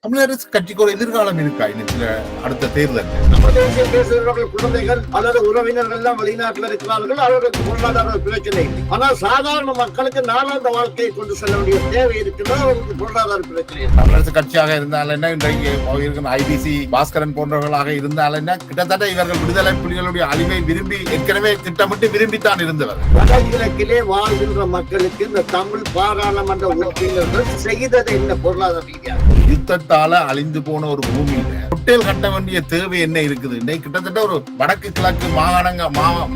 தமிழரசு கட்சிக்கு ஒரு எதிர்காலம் இருக்கா இன்னைக்கு அடுத்த தேர்தல்? நம்ம தேசிய பேசுகிறவர்கள் குழந்தைகள் அல்லது உறவினர்கள் எல்லாம் வெளிநாட்டில் இருக்கிறார்கள், அவர்களுக்கு பொருளாதார பிரச்சனை. ஆனால் சாதாரண மக்களுக்கு நாளாந்த வாழ்க்கையை கொண்டு செல்ல வேண்டிய தேவை இருக்கின்றது, அவர்களுக்கு பொருளாதார பிரச்சனை. தமிழரசு கட்சியாக இருந்தால் என்ன, இன்றைக்கு இருக்கும் ஐபிசி பாஸ்கரன் போன்றவர்களாக இருந்தால் என்ன, கிட்டத்தட்ட இவர்கள் விடுதலை புலிகளுடைய அழிவை விரும்பி ஏற்கனவே திட்டமிட்டு விரும்பித்தான் இருந்தவர். வடகிழக்கிலே வாழ்கின்ற மக்களுக்கு இந்த தமிழ் பாராளுமன்ற உறுப்பினர்கள் செய்தது என்ன பொருளாதார ரீதியாக? யுத்தத்தால அழிந்து போன ஒரு பூமியில ஹோட்டல் கட்ட வேண்டிய தேவை என்ன இருக்குது? இன்னைக்கு கிட்டத்தட்ட ஒரு வடக்கு கிழக்கு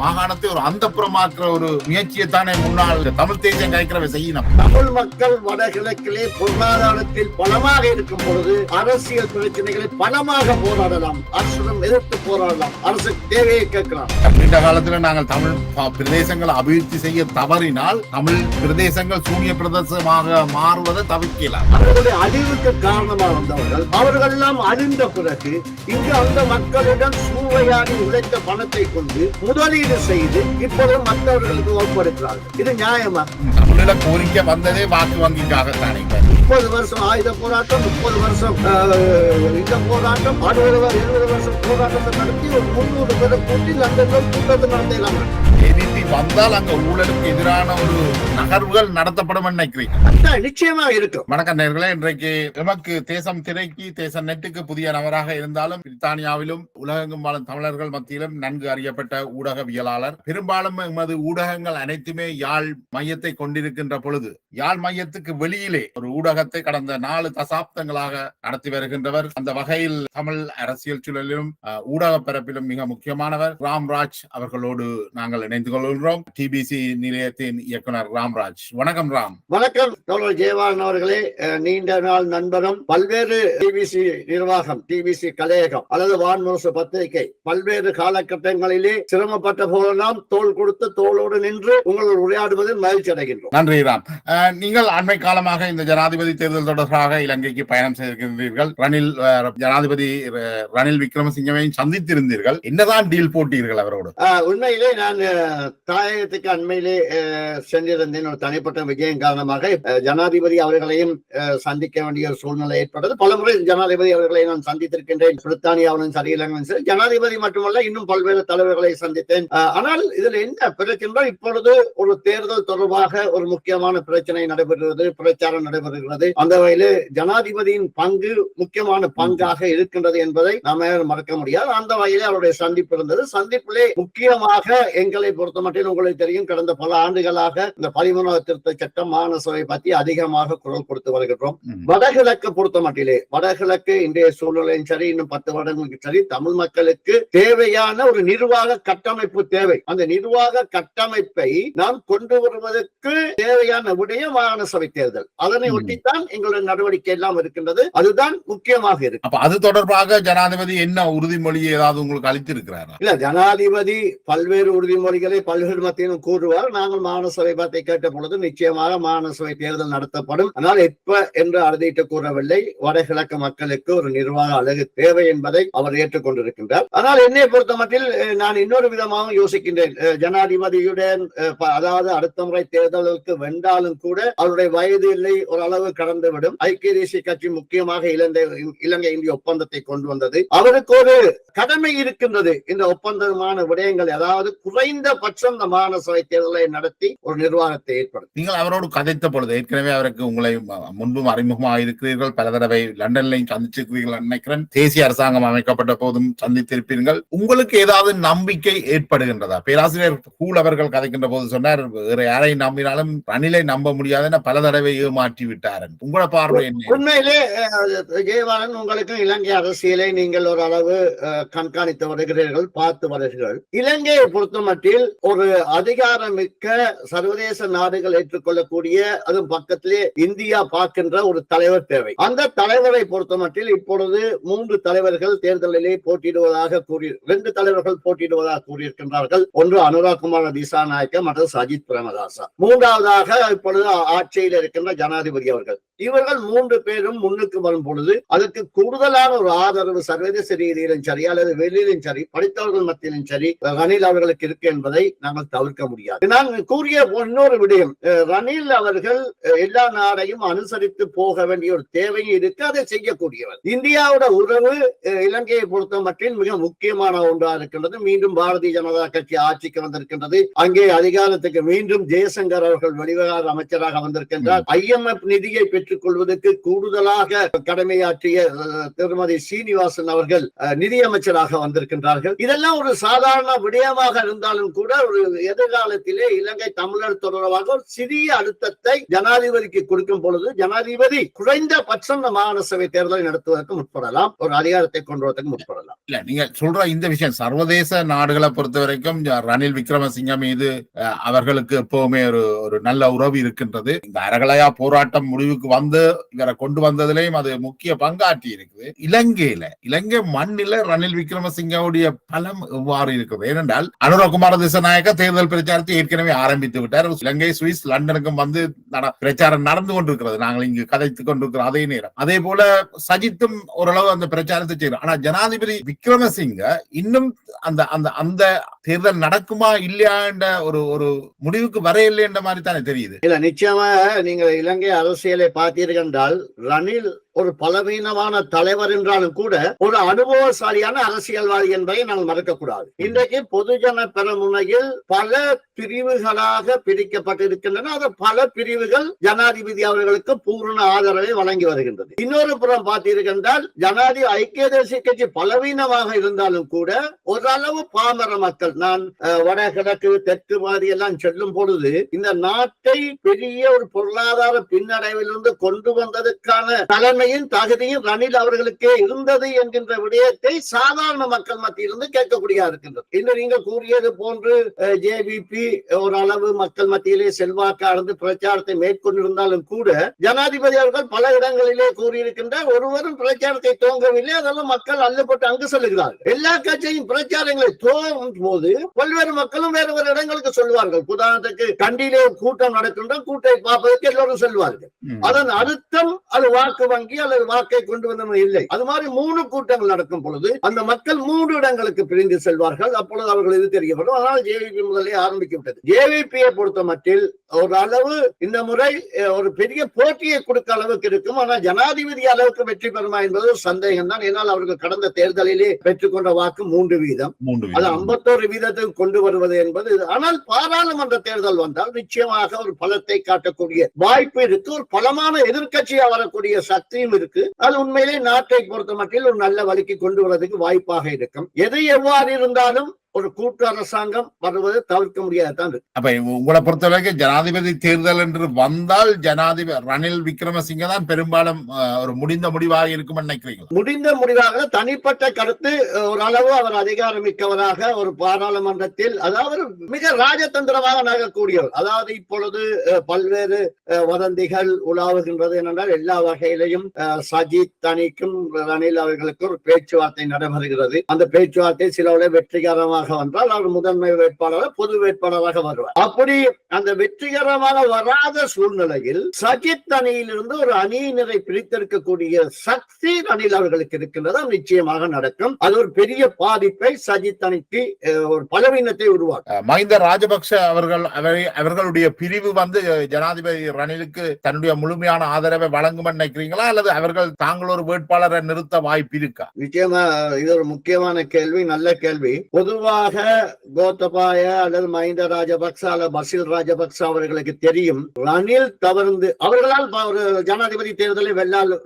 மாகாணத்தை ஒரு அந்தப்புறமாக்குற ஒரு முயற்சியை தானே முன்னாள் தமிழ் தேசியம் கைக்கிறவை செய்யணும். தமிழ் மக்கள் வடகிழக்கிலே பொருளாதாரத்தில் பலமாக இருக்கும் பொழுது அரசியல் பிரச்சனைகளை பலமாக போராடலாம், அரசுடன் எதிர்த்து போராடலாம், அரசு தேவையை கேட்கலாம். இந்த காலத்துல நாங்கள் தமிழ் பிரதேசங்களை அபிவிருத்தி செய்ய தவறினால் தமிழ் பிரதேசங்கள் சூனிய பிரதேசமாக மாறுவதை தவிர்க்கலாம். அவர்களுடைய அழிவுக்கு காரணமாக வந்தவர்கள் அவர்கள் எல்லாம் அழிந்த பிறகு இங்கு அந்த மக்களிடம் சூறையாடி உழைத்த பணத்தை கொண்டு முதலீடு செய்து இப்போது மற்றவர்களுக்கு ஒப்படைக்கிறார்கள். இது நியாயமா? தமிழக கோரிக்கை வந்ததே வாக்கு வங்கிக்காகத்தானே. 30 வருஷம் ஆயுத போராட்டம், 30 வருஷம் இந்த போராட்டம், 60 வருஷம் போராட்டத்தை நடத்தி ஒரு 300 பேரை கூட்டி லண்டனில் கூட்டத்தை நடத்தலாம். வந்தால் அங்க ஊழலுக்கு எதிரான ஒரு நகர்வுகள் நடத்தப்படும் நினைக்கிறீங்க? நிச்சயமா இருக்கும். வணக்கம் நேயர்களே, இன்றைக்கு எமக்கு தேசம் திரைக்கு தேசம் நெட்டுக்கு புதிய நபராக இருந்தாலும் பிரித்தானியாவிலும் உலகெங்கும் வாழும் தமிழர்கள் மத்தியிலும் நன்கு அறியப்பட்ட ஊடகவியலாளர். பெரும்பாலும் எமது ஊடகங்கள் அனைத்துமே யாழ் மையத்தை கொண்டிருக்கின்ற பொழுது யாழ் மையத்துக்கு வெளியிலே ஒரு ஊடகத்தை கடந்த 4 தசாப்தங்களாக நடத்தி வருகின்றவர். அந்த வகையில் தமிழ் அரசியல் சூழலிலும் ஊடக பரப்பிலும் மிக முக்கியமானவர் ராம்ராஜ் அவர்களோடு நாங்கள் இணைந்து கொள்கிறோம். டிபிசி நிலையத்தின் இயக்குனர் ராம்ராஜ். வணக்கம் ராம். வணக்கம் தோழர் ஜெயவாரன் அவர்களே. நீண்ட நாள் நண்பரும், பல்வேறு டிபிசி நிர்வாகம், டிபிசி கலையகம் அல்லது வான்முரசு பத்திரிகை பல்வேறு காலகட்டங்களிலே சிரமப்பட்ட போதெல்லாம் தோள் கொடுத்து தோளோடு நின்று உங்களோடு உரையாடுவதில் மகிழ்ச்சி அடைகின்றோம். நன்றி ராம். நீங்கள் அண்மை காலமாக இந்த ஜனாதிபதி தேர்தல் தொடர்பாக இலங்கைக்கு பயணம் செய்திருக்கின்றீர்கள். ஜனாதிபதி ரணில் விக்ரமசிங்கவையும் சந்தித்திருந்தீர்கள். என்னதான் டீல் போட்டீர்கள் அவரோடு? உண்மையிலே நான் தாயகத்துக்கு அண்மையிலே சென்றிருந்தேன். ஒரு தனிப்பட்ட விஜயம் காரணமாக ஜனாதிபதி அவர்களையும் சந்திக்க வேண்டிய சூழ்நிலை ஏற்பட்டது. பலமுறை ஜனாதிபதி அவர்களை நான் சந்தித்திருக்கின்றேன். பிரித்தானியாவிலும் சரி, இலங்கையும் சரி. ஜனாதிபதி மட்டுமல்ல, இன்னும் பல்வேறு தலைவர்களை சந்தித்தேன். ஆனால் இதுல என்ன பிரச்சனை, இப்பொழுது ஒரு தேர்தல் தொடர்பாக ஒரு முக்கியமான பிரச்சனை நடைபெறுகிறது, பிரச்சாரம் நடைபெறுகிறது. அந்த வகையில் ஜனாதிபதியின் பங்கு முக்கியமான பங்காக இருக்கின்றது என்பதை நாம மறக்க முடியாது. அந்த வகையிலே அவருடைய சந்திப்பு இருந்தது. சந்திப்பிலே முக்கியமாக எங்களை பொறுத்த மட்டும் உங்களுக்கு தெரியும், கடந்த பல ஆண்டுகளாக இந்த 13வது திருத்த சட்டம் மாகாண சபை பற்றி அதிகமாக குரல் கொடுத்து வருகின்றோம். வடகிழக்கு பொறுத்த மட்டிலே, வடகிழக்கு இன்றைய சூழ்நிலையும் சரி, இன்னும் 10 வருடங்களுக்கு சரி, தமிழ் மக்களுக்கு தேவையான ஒரு நிர்வாக கட்டமைப்பு தேவை. அந்த நிர்வாக கட்டமைப்பை நாம் கொண்டு வருவதற்கு தேவையான விடயம் மாகாண சபை தேர்தல். அதனை ஒட்டித்தான் எங்களுடைய நடவடிக்கை எல்லாம் இருக்கின்றது. அதுதான் முக்கியமாக இருக்கு. அது தொடர்பாக ஜனாதிபதி என்ன உறுதிமொழி ஏதாவது உங்களுக்கு அளித்திருக்கிறாரா? இல்ல, ஜனாதிபதி பல்வேறு உறுதிமொழிகளை பல்வேறு மத்தியிலும் கூறுவார். நாங்கள் மாகாண சபை பற்றி கேட்ட பொழுது நிச்சயமாக மாகாண சபை தேர்தல் நடத்தப்படும், ஆனால் எப்ப என்று அறுதிட்டு கூறவில்லை. வடகிழக்கு மக்களுக்கு ஒரு நிர்வாக அழகு தேவை என்பதை அவர் ஏற்றுக்கொண்டிருக்கின்றார். ஆனால் என்னை பொறுத்த மட்டில் நான் இன்னொரு விதமாக யோசிக்கின்றேன். ஜனாதிபதியுடன் அதாவது அடுத்த முறை தேர்தலுக்கு வென்றாலும் கூட அவருடைய வயது இல்லை, ஒரு அளவு கடந்துவிடும். ஐக்கிய தேசிய கட்சி முக்கியமாக இலங்கை இந்திய ஒப்பந்தத்தை கொண்டு வந்தது. அவருக்கு ஒரு கடமை இருக்கின்றது. இந்த ஒப்பந்தமான விடயங்கள், அதாவது குறைந்தபட்சம் இந்த மாகாண சபை தேர்தலை நடத்தி ஒரு நிர்வாகத்தை ஏற்படுத்தும். நீங்கள் அவரோடு கதைத்த பொழுது ஏற்கனவே அவருக்கு உங்களை முன்பும் அறிமுகமாக இருக்கிறீர்கள், பல தடவை லண்டன்லையும் சந்திச்சிருக்கிறீர்கள் நினைக்கிறேன். தேசிய அரசாங்கம் அமைக்கப்பட்ட போதும் சந்தித்திருப்பீர்கள். உங்களுக்கு ஏதாவது நம்பிக்கை ஏற்படுகின்றதா? பேராசிரியர் கூல் அவர்கள் கதைக்கின்ற போது சொன்னார், வேற யாரை நம்பினாலும் ரணிலை நம்ப முடியாதுன்னு பல தடவை ஏமாற்றி விட்டார். உங்களோட பார்வை என்ன? உண்மையிலே ஜெயவாரன், உங்களுக்கு இலங்கை அரசியலை நீங்கள் ஒரு அளவு கண்காணித்து வருகிறீர்கள், பார்த்து வருகிறீர்கள். இலங்கையை பொறுத்த மட்டில் ஒரு அதிகாரமிக்க சர்வதேச நாடுகள் ஏற்றுக்கொள்ளக்கூடிய, அதுவும் பக்கத்திலே இந்தியா பார்க்கின்ற ஒரு தலைவர் தேவை. அந்த தலைவரை பொறுத்த மட்டில் இப்பொழுது 3 தலைவர்கள் தேர்தலிலே போட்டியிடுவதாக 2 தலைவர்கள் போட்டியிடுவதாக கூறியிருக்கின்றார்கள். ஒன்று அனுராக் குமார் திசாநாயக்க, மற்றது சஜித் பிரேமதாசா. 3வதாக இப்பொழுது ஆட்சியில் இருக்கின்ற ஜனாதிபதி அவர்கள். இவர்கள் 3 பேரும் முன்னுக்கு வரும் பொழுது அதற்கு கூடுதலான ஒரு ஆதரவு சர்வதேச ரீதியிலும் சரி அல்லது வெளியிலும் சரி படித்தவர்கள் மத்தியிலும் சரி ரணில் அவர்களுக்கு இருக்கு என்பதை நாங்கள் தவிர்க்க முடியாது. நான் கூறிய இன்னொரு விடயம், ரணில் அவர்கள் எல்லா நாடையும் அனுசரித்து போக வேண்டிய ஒரு தேவையும் இருக்கு, அதை செய்யக்கூடியவர். இந்தியாவோட உறவு இலங்கையை பொறுத்த மட்டில் மிக முக்கியமான ஒன்றா இருக்கின்றது. மீண்டும் பாரதிய ஜனதா கட்சி ஆட்சிக்கு வந்திருக்கின்றது. அங்கே அதிகாரத்துக்கு மீண்டும் ஜெயசங்கர் அவர்கள் வெளிவிவகார அமைச்சராக வந்திருக்கின்றார். IMF நிதியை பெற்றுக் கொள்வதற்கு கூடுதலாக கடமையாற்றிய திருமதி சீனிவாசன் அவர்கள் நிதியமைச்சராக வந்திருக்கின்றார்கள். இதெல்லாம் ஒரு சாதாரண விடயமாக இருந்தாலும் கூட ஒரு எதிர்காலத்திலே இலங்கை தமிழர் தொடர்பாக ஒரு சிறிய அழுத்தத்தை ஜனாதிபதிக்கு கொடுக்கும் பொழுது ஜனாதிபதி குறைந்தபட்சம் மாகாண சபை தேர்தலை நடத்துவதற்கு முற்படலாம், ஒரு அதிகாரத்தை கொண்டு வரதுக்கு முற்படலாம். இல்ல, நீங்க சொல்ற இந்த விஷயம் சர்வதேச நாடுகளை பொறுத்த வரைக்கும் ரணில் விக்ரமசிங்க மீது அவர்களுக்கு எப்பவுமே ஒரு நல்ல உறவு இருக்கின்றது. இந்த அரகலையா போராட்டம் முடிவுக்கு வந்து இவரை கொண்டு வந்ததிலையும் அது முக்கிய பங்காற்றி இருக்குது. இலங்கை மண்ணில ரணில் விக்ரமசிங்கவுடைய பலம் எவ்வாறு இருக்கிறது? ஏனென்றால் அனுரகுமார திசாநாயக்க தேர்தல் பிரச்சாரத்தை ஏற்கனவே ஆரம்பித்து விட்டார். இலங்கை, சுவிஸ், லண்டனுக்கும் வந்து பிரச்சாரம் நடந்து கொண்டிருக்கிறது. நாங்கள் இங்கு கதைத்துக் கொண்டிருக்கிறோம். அதே நேரம் அதே போல சஜித்தும் ஓரளவு அந்த பிரச்சாரத்தை செய்யறோம். ஆனா ஜனாதிபதி விக்ரமசிங்க இன்னும் அந்த அந்த அந்த தேர்தல் நடக்குமா இல்லையா என்ற ஒரு முடிவுக்கு வர இல்லை என்ற மாதிரி தானே தெரியுது. இல்ல, நிச்சயமா நீங்க இலங்கை அரசியலை பார்த்தீர்கள் என்றால் ரணில் ஒரு பலவீனமான தலைவர் என்றாலும் கூட ஒரு அனுபவசாலியான அரசியல்வாதி என்பதை நாங்கள் மறக்கக்கூடாது. இன்றைக்கு பொதுஜன பெரமுனையில் பல பிரிவுகளாக பிரிக்கப்பட்டிருக்கின்றன. அது பல பிரிவுகள் ஜனாதிபதி அவர்களுக்கு பூர்ண ஆதரவை வழங்கி வருகின்றது. இன்னொரு புறம் பார்த்தீர்கள் ஜனாதிபதி ஐக்கிய தேசிய கட்சி பலவீனமாக இருந்தாலும் கூட ஓரளவு பாமர மக்கள், நான் வடகிழக்கு தெற்கு மாதிரி எல்லாம் செல்லும் பொழுது இந்த நாட்டை பெரிய ஒரு பொருளாதார பின்னடைவிலிருந்து கொண்டு வந்ததற்கான தலைமை தகுதியும் ரணில் அவர்களுக்கே இருந்தது என்கின்ற விடயத்தை சாதாரண மக்கள் மத்தியிலிருந்து கேட்கக்கூடிய இருக்கின்றது. இன்று நீங்கள் கூறியது போன்று JVP ஓரளவு மக்கள் மத்தியிலே செல்வாக்கார்ந்து பிரச்சாரத்தை மேற்கொண்டிருந்தாலும் கூட ஜனாதிபதி அவர்கள் பல இடங்களிலே கூறியிருக்கின்ற ஒருவரும் பிரச்சாரத்தை துவங்கவில்லை. அதெல்லாம் மக்கள் அள்ளுப்பட்டு அங்கு செல்கிறார்கள். எல்லா கட்சியும் பிரச்சாரங்களை துவங்கும் போது பல்வேறு மக்களும் வேறு வேறு இடங்களுக்கு சொல்வார்கள். உதாரணத்துக்கு கண்டியிலே கூட்டம் நடக்கின்ற கூட்டத்தை பார்ப்பதற்கு எல்லோரும் செல்வார்கள். அதன் அர்த்தம் அது வாக்கு வங்கி அல்லது வாக்கை கொண்டு வந்தவர்கள் இல்லை. அது மாதிரி 3 கூட்டங்கள் நடக்கும் பொழுது அந்த மக்கள் 3 இடங்களுக்கு பிரிந்து செல்வார்கள். அப்பொழுது அவர்கள் இது தெரியப்படும். ஆனால் JVP முதலே ஆரம்பிக்கப்பட்டது. JVP-யை பொறுத்த மட்டில் ஒரு அளவு இந்த முறை ஒரு பெரிய போட்டியை கொடுக்க அளவுக்கு இருக்கும். ஆனால் ஜனாதிபதி அளவுக்கு வெற்றி பெறுமா என்பது ஒரு சந்தேகம் தான். ஏனால் அவர்கள் கடந்த தேர்தலிலே பெற்றுக்கொண்ட வாக்கு 3%. அது 51% கொண்டு வருவது என்பது. ஆனால் பாராளுமன்ற தேர்தல் வந்தால் நிச்சயமாக ஒரு பலத்தை காட்டக்கூடிய வாய்ப்பு இருக்கு. ஒரு பலமான எதிர்க்கட்சியா வரக்கூடிய சக்தியும் இருக்கு. அது உண்மையிலே நாட்டை பொறுத்த மட்டில் ஒரு நல்ல வழிக்கு கொண்டு வருவதற்கு வாய்ப்பாக இருக்கும். எது எவ்வாறு இருந்தாலும் ஒரு கூட்டு அரசாங்கம் வருவது தவிர்க்க முடியாதுதான். அப்ப உங்களை பொறுத்தவரைக்கும் ஜனாதிபதி தேர்தல் என்று வந்தால் ஜனாதிபதி ரணில் விக்ரமசிங்க தான் பெரும்பாலும் ஒரு முடிந்த முடிவாக இருக்கும் நினைக்கிறீங்க? முடிந்த முடிவாக தனிப்பட்ட கருத்து. ஒரு அளவு அவர் அதிகாரமிக்கவராக ஒரு பாராளுமன்றத்தில் அதாவது மிக ராஜதந்திரமாக நகரக்கூடியவர். அதாவது இப்பொழுது பல்வேறு வதந்திகள் உலாவுகின்றது என்னென்றால் எல்லா வகையிலையும் சஜித் தனிக்கும் ரணில் அவர்களுக்கு ஒரு பேச்சுவார்த்தை நடைபெறுகிறது. அந்த பேச்சுவார்த்தை சிலவுடைய வெற்றிகரமாக வந்தால் அவர் முதன்மை வேட்பாளர் பொது வேட்பாளராக வருவார். அப்படி அந்த வெற்றிகரமாக வராத சூழ்நிலையில் சஜித் அணியிலிருந்து ஒரு அணியினரை பிரித்தெடுக்கக்கூடிய சக்தி ரணில் அவர்களுக்கு இருக்கின்றது. நிச்சயமாக நடக்கும். அது ஒரு பெரிய பாதிப்பை சஜித் அணிக்கு ஒரு பலவீனத்தை உருவாக்கும். மஹிந்த ராஜபக்ஷ அவர்களுடைய பிரிவு வந்து ஜனாதிபதி ரணிலுக்கு தன்னுடைய முழுமையான ஆதரவை வழங்கும் நினைக்கிறீங்களா அல்லது அவர்கள் தாங்கள் ஒரு வேட்பாளரை நிறுத்த வாய்ப்பு இருக்கா? நிச்சயமா இது ஒரு முக்கியமான கேள்வி, நல்ல கேள்வி. பொதுவாக கோத்தபாய அல்லது மஹிந்த ராஜபக்ச அல்லது பசில் ராஜபக்ச அவர்களுக்கு தெரியும் ரணில் தவறு அவர்களால் ஒரு ஜனாதிபதி தேர்தலை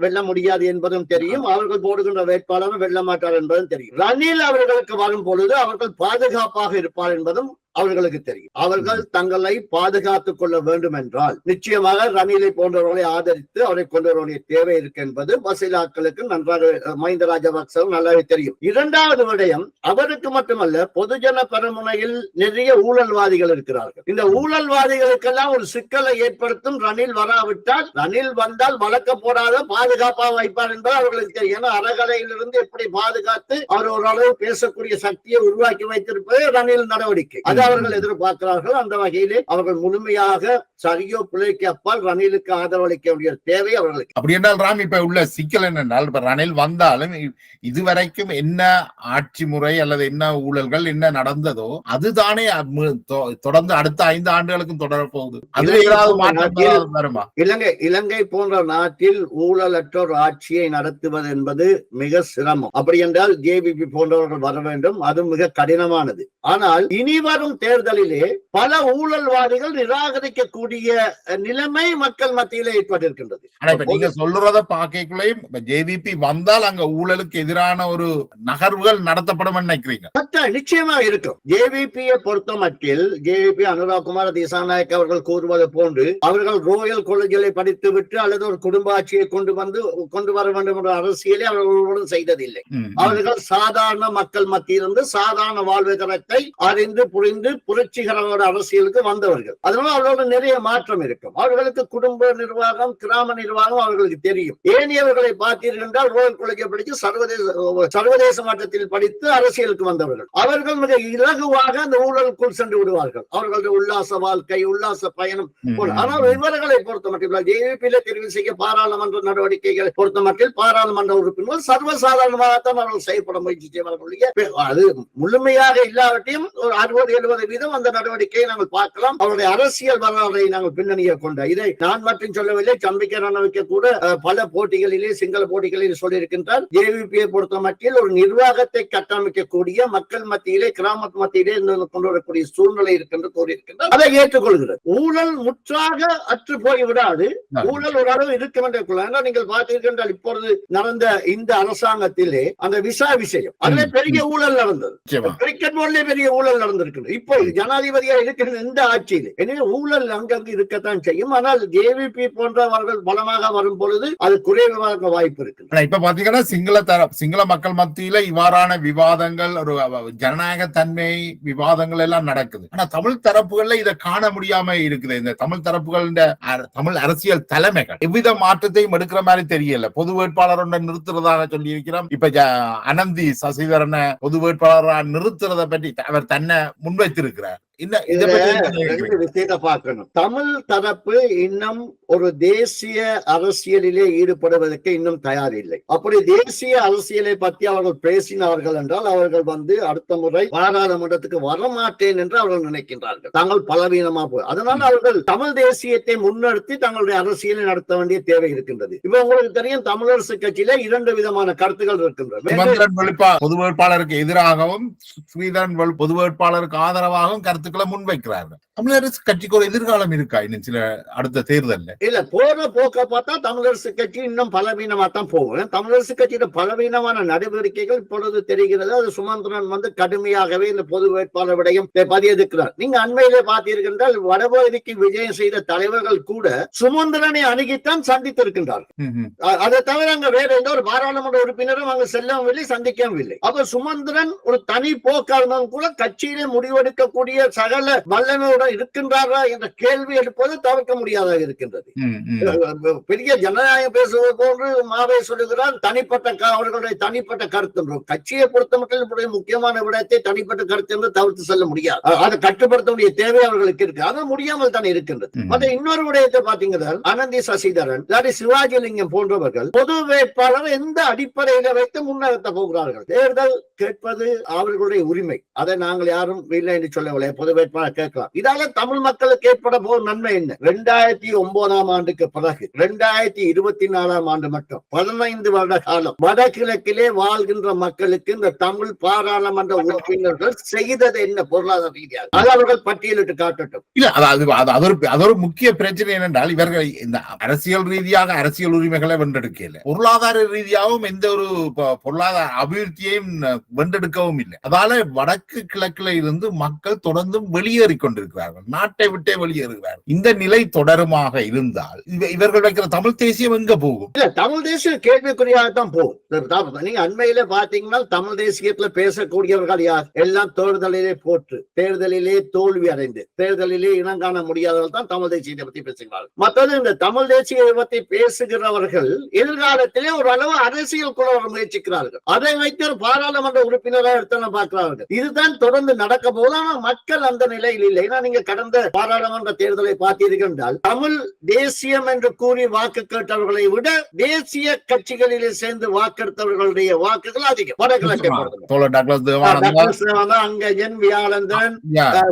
வெல்ல முடியாது என்பதும் தெரியும். அவர்கள் போடுகின்ற வேட்பாளரும் வெல்ல மாட்டார் என்பதும் தெரியும். ரணில் அவர்களுக்கு வரும் பொழுது அவர்கள் பாதுகாப்பாக இருப்பார் என்பதும் அவர்களுக்கு தெரியும். அவர்கள் தங்களை பாதுகாத்துக் கொள்ள வேண்டும் என்றால் நிச்சயமாக ரணிலை போன்றவர்களை ஆதரித்து அவரை கொண்டு வரக்கூடிய தேவை இருக்கு என்பது பசிலாக்களுக்கு நன்றாக மஹிந்த ராஜபக்சவும் நல்லாவே தெரியும். இரண்டாவது விடயம், அவருக்கு மட்டுமல்ல பொதுஜன பெரமுனையில் நிறைய ஊழல்வாதிகள் இருக்கிறார்கள். இந்த ஊழல்வாதிகளுக்கெல்லாம் ஒரு சிக்கலை ஏற்படுத்தும் ரணில் வராவிட்டால். ரணில் வந்தால் வழக்க போடாத பாதுகாப்பாக வைப்பார் என்பது அவர்களுக்கு தெரியும். ஏன்னா அறகலையிலிருந்து எப்படி பாதுகாத்து அவர் ஓரளவு பேசக்கூடிய சக்தியை உருவாக்கி வைத்திருப்பது ரணில் நடவடிக்கை. என்று அவர்கள் எதிர்பார்க்கிறார்கள். அந்த வகையிலே அவர்கள் முழுமையாக சரியோ பிள்ளைக்கு அப்பால் ரணிலுக்கு ஆதரவளிக்க வேண்டிய தேவை அவர்களுக்கு. அப்படி என்றால் ராம், இப்ப உள்ள சிக்கல் என்னென்றால், இப்ப ரணில் வந்தாலும் இதுவரைக்கும் என்ன ஆட்சி முறை அல்லது என்ன ஊழல்கள் என்ன நடந்ததோ அதுதானே தொடர்ந்து அடுத்த 5 ஆண்டுகளுக்கும் தொடரப்போகுது. அதுல ஏதாவது மாற்றம் வருமா? இலங்கை போன்ற நாட்டில் ஊழலற்ற ஒரு ஆட்சியை நடத்துவது என்பது மிக சிரமம். அப்படி என்றால் ஜேவிபி போன்றவர்கள் வர வேண்டும், அது மிக கடினமானது. ஆனால் இனி வரும் தேர்தலிலே பல ஊழல்வாதிகள் நிராகரிக்கக்கூடிய நிலைமை மக்கள் மத்தியிலே ஏற்பட்டிருக்கின்றது. நீங்க சொல்றத பாக்கைக்குள்ளேயும் ஜேவிபி வந்தால் அங்க ஊழலுக்கு எதிரான ஒரு நகர்வுகள் நடத்தப்படும் நினைக்கிறீங்க? நிச்சயமாக இருக்கும். ஜேவிபியை பொறுத்த மட்டில் ஜேவிபி அனுராகுமார திசாநாயக் அவர்கள் கூறுவது போன்று அவர்கள் ரோயல் காலேஜிலே படித்துவிட்டு அல்லது ஒரு குடும்ப ஆட்சியை கொண்டு வர வேண்டும் என்ற அரசியலை அவர்களோடு செய்ததில்லை. அவர்கள் சாதாரண மக்கள் மத்தியிலிருந்து சாதாரண வாழ்வுதரத்தை அறிந்து புரிந்து புரட்சிகரமான அரசியலுக்கு வந்தவர்கள். அதனால அவர்களோட நிறைய மாற்றம் இருக்கும். அவர்களுக்கு குடும்ப நிர்வாகம், கிராம நிர்வாகம் அவர்களுக்கு தெரியும். ஏனியவர்களை பார்த்தீர்கள் என்றால் ரோயல் காலேஜை படித்து சர்வதேச மட்டத்தில் படித்து அரசியலுக்கு வந்தவர்கள். அவர்கள் மிக இலகுவாக அந்த ஊழலுக்குள் சென்று விடுவார்கள். அவர்களுடைய உல்லாச வாழ்க்கை, உல்லாச பயணம். ஆனால் இவர்களை பொறுத்த மட்டும் ஜேவிபியில தெரிவு செய்ய பாராளுமன்ற நடவடிக்கைகளை பொறுத்த மட்டும் பாராளுமன்ற உறுப்பினர்கள் சர்வசாதாரணமாகத்தான் அவர்கள் செயல்பட முயற்சி செய்வார்கள். அது முழுமையாக இல்லாவற்றையும் ஒரு 60-70% அந்த நடவடிக்கையை நாங்கள் பார்க்கலாம். அவருடைய அரசியல் வரலாறை நாங்கள் பின்னணியை கொண்ட இதை நான் மட்டும் சொல்லவில்லை. சம்பிக்க ரணவிக்க கூட பல போட்டிகளிலே சிங்கள போட்டிகளில் சொல்லியிருக்கின்றார். ஜேவிபியை பொறுத்த மட்டில் ஒரு நிர்வாகத்தை கட்டமைக்கக்கூடிய மக்கள் மத்தியிலே கிராம மத்தியிலே கொண்டு வரக்கூடிய சூழ்நிலை இருக்கின்ற கூறியிருக்கின்றார். அதை ஏற்றுக்கொள்கிறது. ஊழல் முற்றாக அற்று போய்விடாது. ஊழல் ஒரு அளவு இருக்கும் என்று நீங்கள் பார்த்தீர்கள். இப்பொழுது நடந்த இந்த அரசாங்கத்திலே அந்த விசா விஷயம் அதுல பெரிய ஊழல் நடந்தது. கிரிக்கெட் போர்டிலே பெரிய ஊழல் நடந்திருக்கிறது. இப்போ ஜனாதிபதியா இருக்கிற இந்த ஆட்சியில் எனவே ஊழல் அங்கங்கு இருக்கத்தான் செய்யும். ஆனால் ஜேவிபி போன்றவர்கள் பலமாக வரும் பொழுது அது குறைவாக வாய்ப்பு இருக்கு. இப்ப பாத்தீங்கன்னா சிங்கள மக்கள் மத்தியில இவ்வாறான விவாதங்கள், ஒரு ஜனநாயக தன்மை விவாதங்கள் எல்லாம் நடக்குது. ஆனா தமிழ் தரப்புகள்ல இதை காண முடியாம இருக்குது. இந்த தமிழ் தரப்புகள், தமிழ் அரசியல் தலைமைகள் எவ்வித மாற்றத்தையும் எடுக்கிற மாதிரி தெரியல. பொது வேட்பாளருடன் நிறுத்துறதாக சொல்லி இருக்கிறோம். இப்ப அனந்தி சசிதரனை பொது வேட்பாளராக நிறுத்துறதை பற்றி அவர் தன்னை முன்வைத்திருக்கிறார். தமிழ் தரப்பு இன்னும் ஒரு தேசிய அரசியலிலே ஈடுபடுவதற்கு இன்னும் தயாரில்லை. அப்படி தேசிய அரசியலை பற்றி அவர்கள் பேசினார்கள் என்றால் அவர்கள் அடுத்த முறை பாராளுமன்றத்துக்கு வரமாட்டேன் என்று அவர்கள் நினைக்கின்றார்கள். தாங்கள் பலவீனமா போய் அதனால அவர்கள் தமிழ் தேசியத்தை முன்னிறுத்தி தங்களுடைய அரசியலை நடத்த வேண்டிய தேவை இருக்கின்றது. இப்ப உங்களுக்கு தெரியும், தமிழரசு கட்சியில 2 விதமான கருத்துக்கள் இருக்கின்றன. பொது வேட்பாளருக்கு எதிராகவும் ஸ்ரீதரன் பொது வேட்பாளருக்கு ஆதரவாகவும் கருத்துக்களை முன்வைக்கிறார்கள். தமிழரசு கட்சிக்கு ஒரு எதிர்காலம் இருக்கா இன்னும் சில அடுத்த தேர்தல்? இல்ல, போற போக்க பார்த்தா தமிழரசு கட்சி இன்னும் பலவீனமா தான் போகும். தமிழரசு கட்சியோட பலவீனமான நடவடிக்கைகள் இப்பொழுது தெரிகிறது. அது சுமந்திரன் கடுமையாகவே இந்த பொது வேட்பாளர் விடயம் பதியெடுக்கிறார். நீங்க அண்மையிலே பார்த்தீர்கள், வடபகுதிக்கு விஜயம் செய்த தலைவர்கள் கூட சுமந்திரனை அணுகித்தான் சந்தித்திருக்கின்றார்கள். அதை தவிர அங்க வேற எந்த ஒரு பாராளுமன்ற உறுப்பினரும் அங்கு செல்லவும் இல்லை, சந்திக்கவும் இல்லை. அப்ப சுமந்திரன் ஒரு தனி போக்கா இருந்தாலும் கூட கட்சியிலே முடிவெடுக்கக்கூடிய சகல வல்லமையுடன் இருக்கின்றாரா என்ற கேள்வி எடுப்பது தவிர்க்க முடியாதாக இருக்கின்றது. பெரிய ஜனநாயகம் பேசுவது போன்று மாவே சொல்லுகிறார், அவர்களுடைய தனிப்பட்ட கருத்து. கட்சியை பொறுத்த மட்டும் முக்கியமான விடயத்தை தனிப்பட்ட கருத்து என்று தவிர்த்து செல்ல முடியாது. அதை கட்டுப்படுத்த வேண்டிய தேவை அவர்களுக்கு இருக்கு. அது முடியாமல் தான் இருக்கின்றது. மற்ற இன்னொரு விடயத்தை பாத்தீங்கன்னா, அனந்தி சசிதரன், சிவாஜிலிங்கம் போன்றவர்கள் பொது வேட்பாளர் எந்த அடிப்படையில வைத்து முன்னெடுத்த போகிறார்கள். தேர்தல் கேட்பது அவர்களுடைய உரிமை. அதை நாங்கள் யாரும் இல்லை என்று சொல்லவில்லை. பொது வேட்பாளர் கேட்கலாம். இதால தமிழ் மக்களுக்கு ஏற்பட போகும் நன்மை என்ன? 2009ஆம் ஆண்டுக்கு பிறகு 2024ஆம் ஆண்டு மட்டும் 15 வருட காலம் வடகிழக்கிலே வாழ்கின்ற மக்களுக்கு இந்த தமிழ் பாராளுமன்ற உறுப்பினர்கள் செய்தது என்ன பொருளாதார ரீதியாக? அது அவர்கள் பட்டியலிட்டு காட்டட்டும். இல்ல, அது ஒரு முக்கிய பிரச்சனை என்னென்றால், இவர்கள் இந்த அரசியல் ரீதியாக அரசியல் உரிமைகளை வென்றெடுக்கல, பொருளாதார ரீதியாகவும் எந்த ஒரு பொருளாதார அபிவிருத்தியையும் வென்றெடுக்கவும் இல்லை. அதால வடக்கு கிழக்குல இருந்து மக்கள் தொடர்ந்து வெளியேறி கொண்டிருக்கிறார்கள், நாட்டை விட்டே வெளியேறுகிறார்கள். இந்த நிலை தொடருமாக இருந்தால் இவர்கள் வைக்கிற தமிழ் தேசியம் எங்க போகும்? இல்ல, தமிழ் தேசியம் கேள்விக்குறியாகத்தான் போகும். நீங்க அண்மையில பாத்தீங்கன்னா தமிழ் தேசியத்துல பேசக்கூடியவர்கள் யார்? எல்லாம் தேர்தலிலே தோல்வி அடைந்து தேர்தலிலே இனங்காண முடியாதவர்கள் தான் தமிழ் தேசியத்தை பத்தி பேசுகிறார்கள். மற்றது இந்த தமிழ் தேசியத்தை பத்தி பேசுகிறவர்கள் எதிர்காலத்திலே ஒரு அளவு அரசியல் குழு முயற்சிக்கிறார்கள். அதை வைத்து ஒரு பாராளுமன்ற உறுப்பினராக எடுத்து பார்க்கிறார்கள். இதுதான் தொடர்ந்து நடக்க போது. ஆனால் மக்கள் மக்கள் அந்த நிலையில் இல்லை. ஏன்னா நீங்க கடந்த பாராளுமன்ற தேர்தலை பார்த்தீர்கள் என்றால் தமிழ் தேசியம் என்று கூறி வாக்கு கேட்டவர்களை விட தேசிய கட்சிகளிலே சேர்ந்து வாக்கெடுத்தவர்களுடைய வாக்குகள் அதிகம். வடகிழக்கை அங்கஜன், வியாழந்தன்,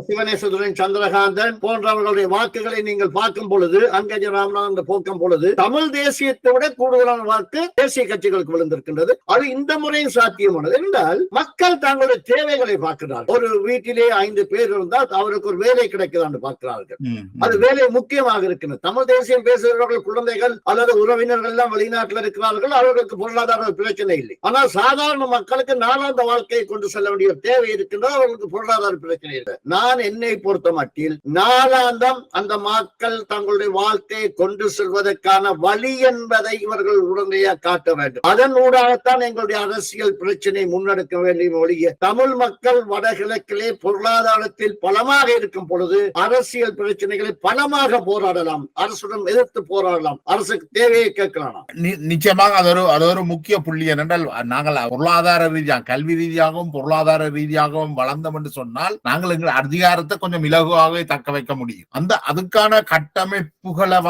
சிவனேஸ்வரன், சந்திரகாந்தன் போன்றவர்களுடைய வாக்குகளை நீங்கள் பார்க்கும் பொழுது, அங்கஜன் ராமநாதன் போக்கும் பொழுது தமிழ் தேசியத்தை விட கூடுதலான வாக்கு தேசிய கட்சிகளுக்கு விழுந்திருக்கின்றது. அது இந்த முறையும் சாத்தியமானது என்றால் மக்கள் தங்களுடைய தேவைகளை பார்க்கிறார்கள். ஒரு வீட்டிலே 5 பேர் இருந்தால் அவருக்கு ஒரு வேலை கிடைக்குதான்னு பார்க்கிறார்கள். அது வேலை முக்கியமாக இருக்கிறது. தமிழ் தேசியம் பேசுகிறவர்கள் குழந்தைகள் அல்லது உறவினர்கள் எல்லாம் வெளிநாட்டில் இருக்கிறார்கள், அவர்களுக்கு பொருளாதார பிரச்சனை இல்லை. ஆனால் சாதாரண மக்களுக்கு நாளாந்த வாழ்க்கையை கொண்டு செல்ல வேண்டிய தேவை இருக்கின்றது, அவர்களுக்கு பொருளாதார பிரச்சனை இல்லை. நான் என்னை பொறுத்த மட்டில் நாளாந்தம் அந்த மக்கள் தங்களுடைய வாழ்க்கையை கொண்டு செல்வதற்கான வழி என்பதை இவர்கள் உடனடியாக காட்ட வேண்டும். அதன் ஊடாகத்தான் எங்களுடைய அரசியல் பிரச்சனை முன்னெடுக்க வேண்டிய ஒழிய தமிழ் மக்கள் வடகிழக்கிலே பொருளாதாரத்தில் பலமாக இருக்கும் பொழுது அரசியல் பிரச்சனைகளை பலமாக போராடலாம், அரசுடன் எதிர்த்து போராடலாம், அரசுக்கு தேவையை கேட்கலாம். நிச்சயமாக அது ஒரு முக்கிய புள்ளி. என்றால் நாங்கள் பொருளாதார ரீதியாக, கல்வி ரீதியாகவும் பொருளாதார ரீதியாகவும் வளர்ந்தோம் என்று சொன்னால் நாங்கள் எங்கள் அதிகாரத்தை கொஞ்சம் இலகுவாக தக்க வைக்க முடியும். அதுக்கான கட்டமைப்புகளை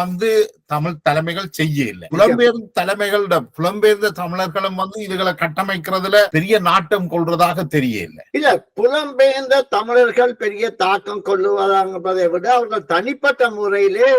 தமிழ் தலைமைகள் செய்ய இல்லை. புலம்பெயர்ந்த தமிழர்களும் இதுகளை கட்டமைக்கிறதுல பெரிய நாட்டம் கொள்றதாக தெரியல. இல்ல, புலம்பெயர்ந்த தமிழர்கள் பெரிய தாக்கம் கொள்ளுவதை விட அவர்கள் தனிப்பட்ட முறையிலே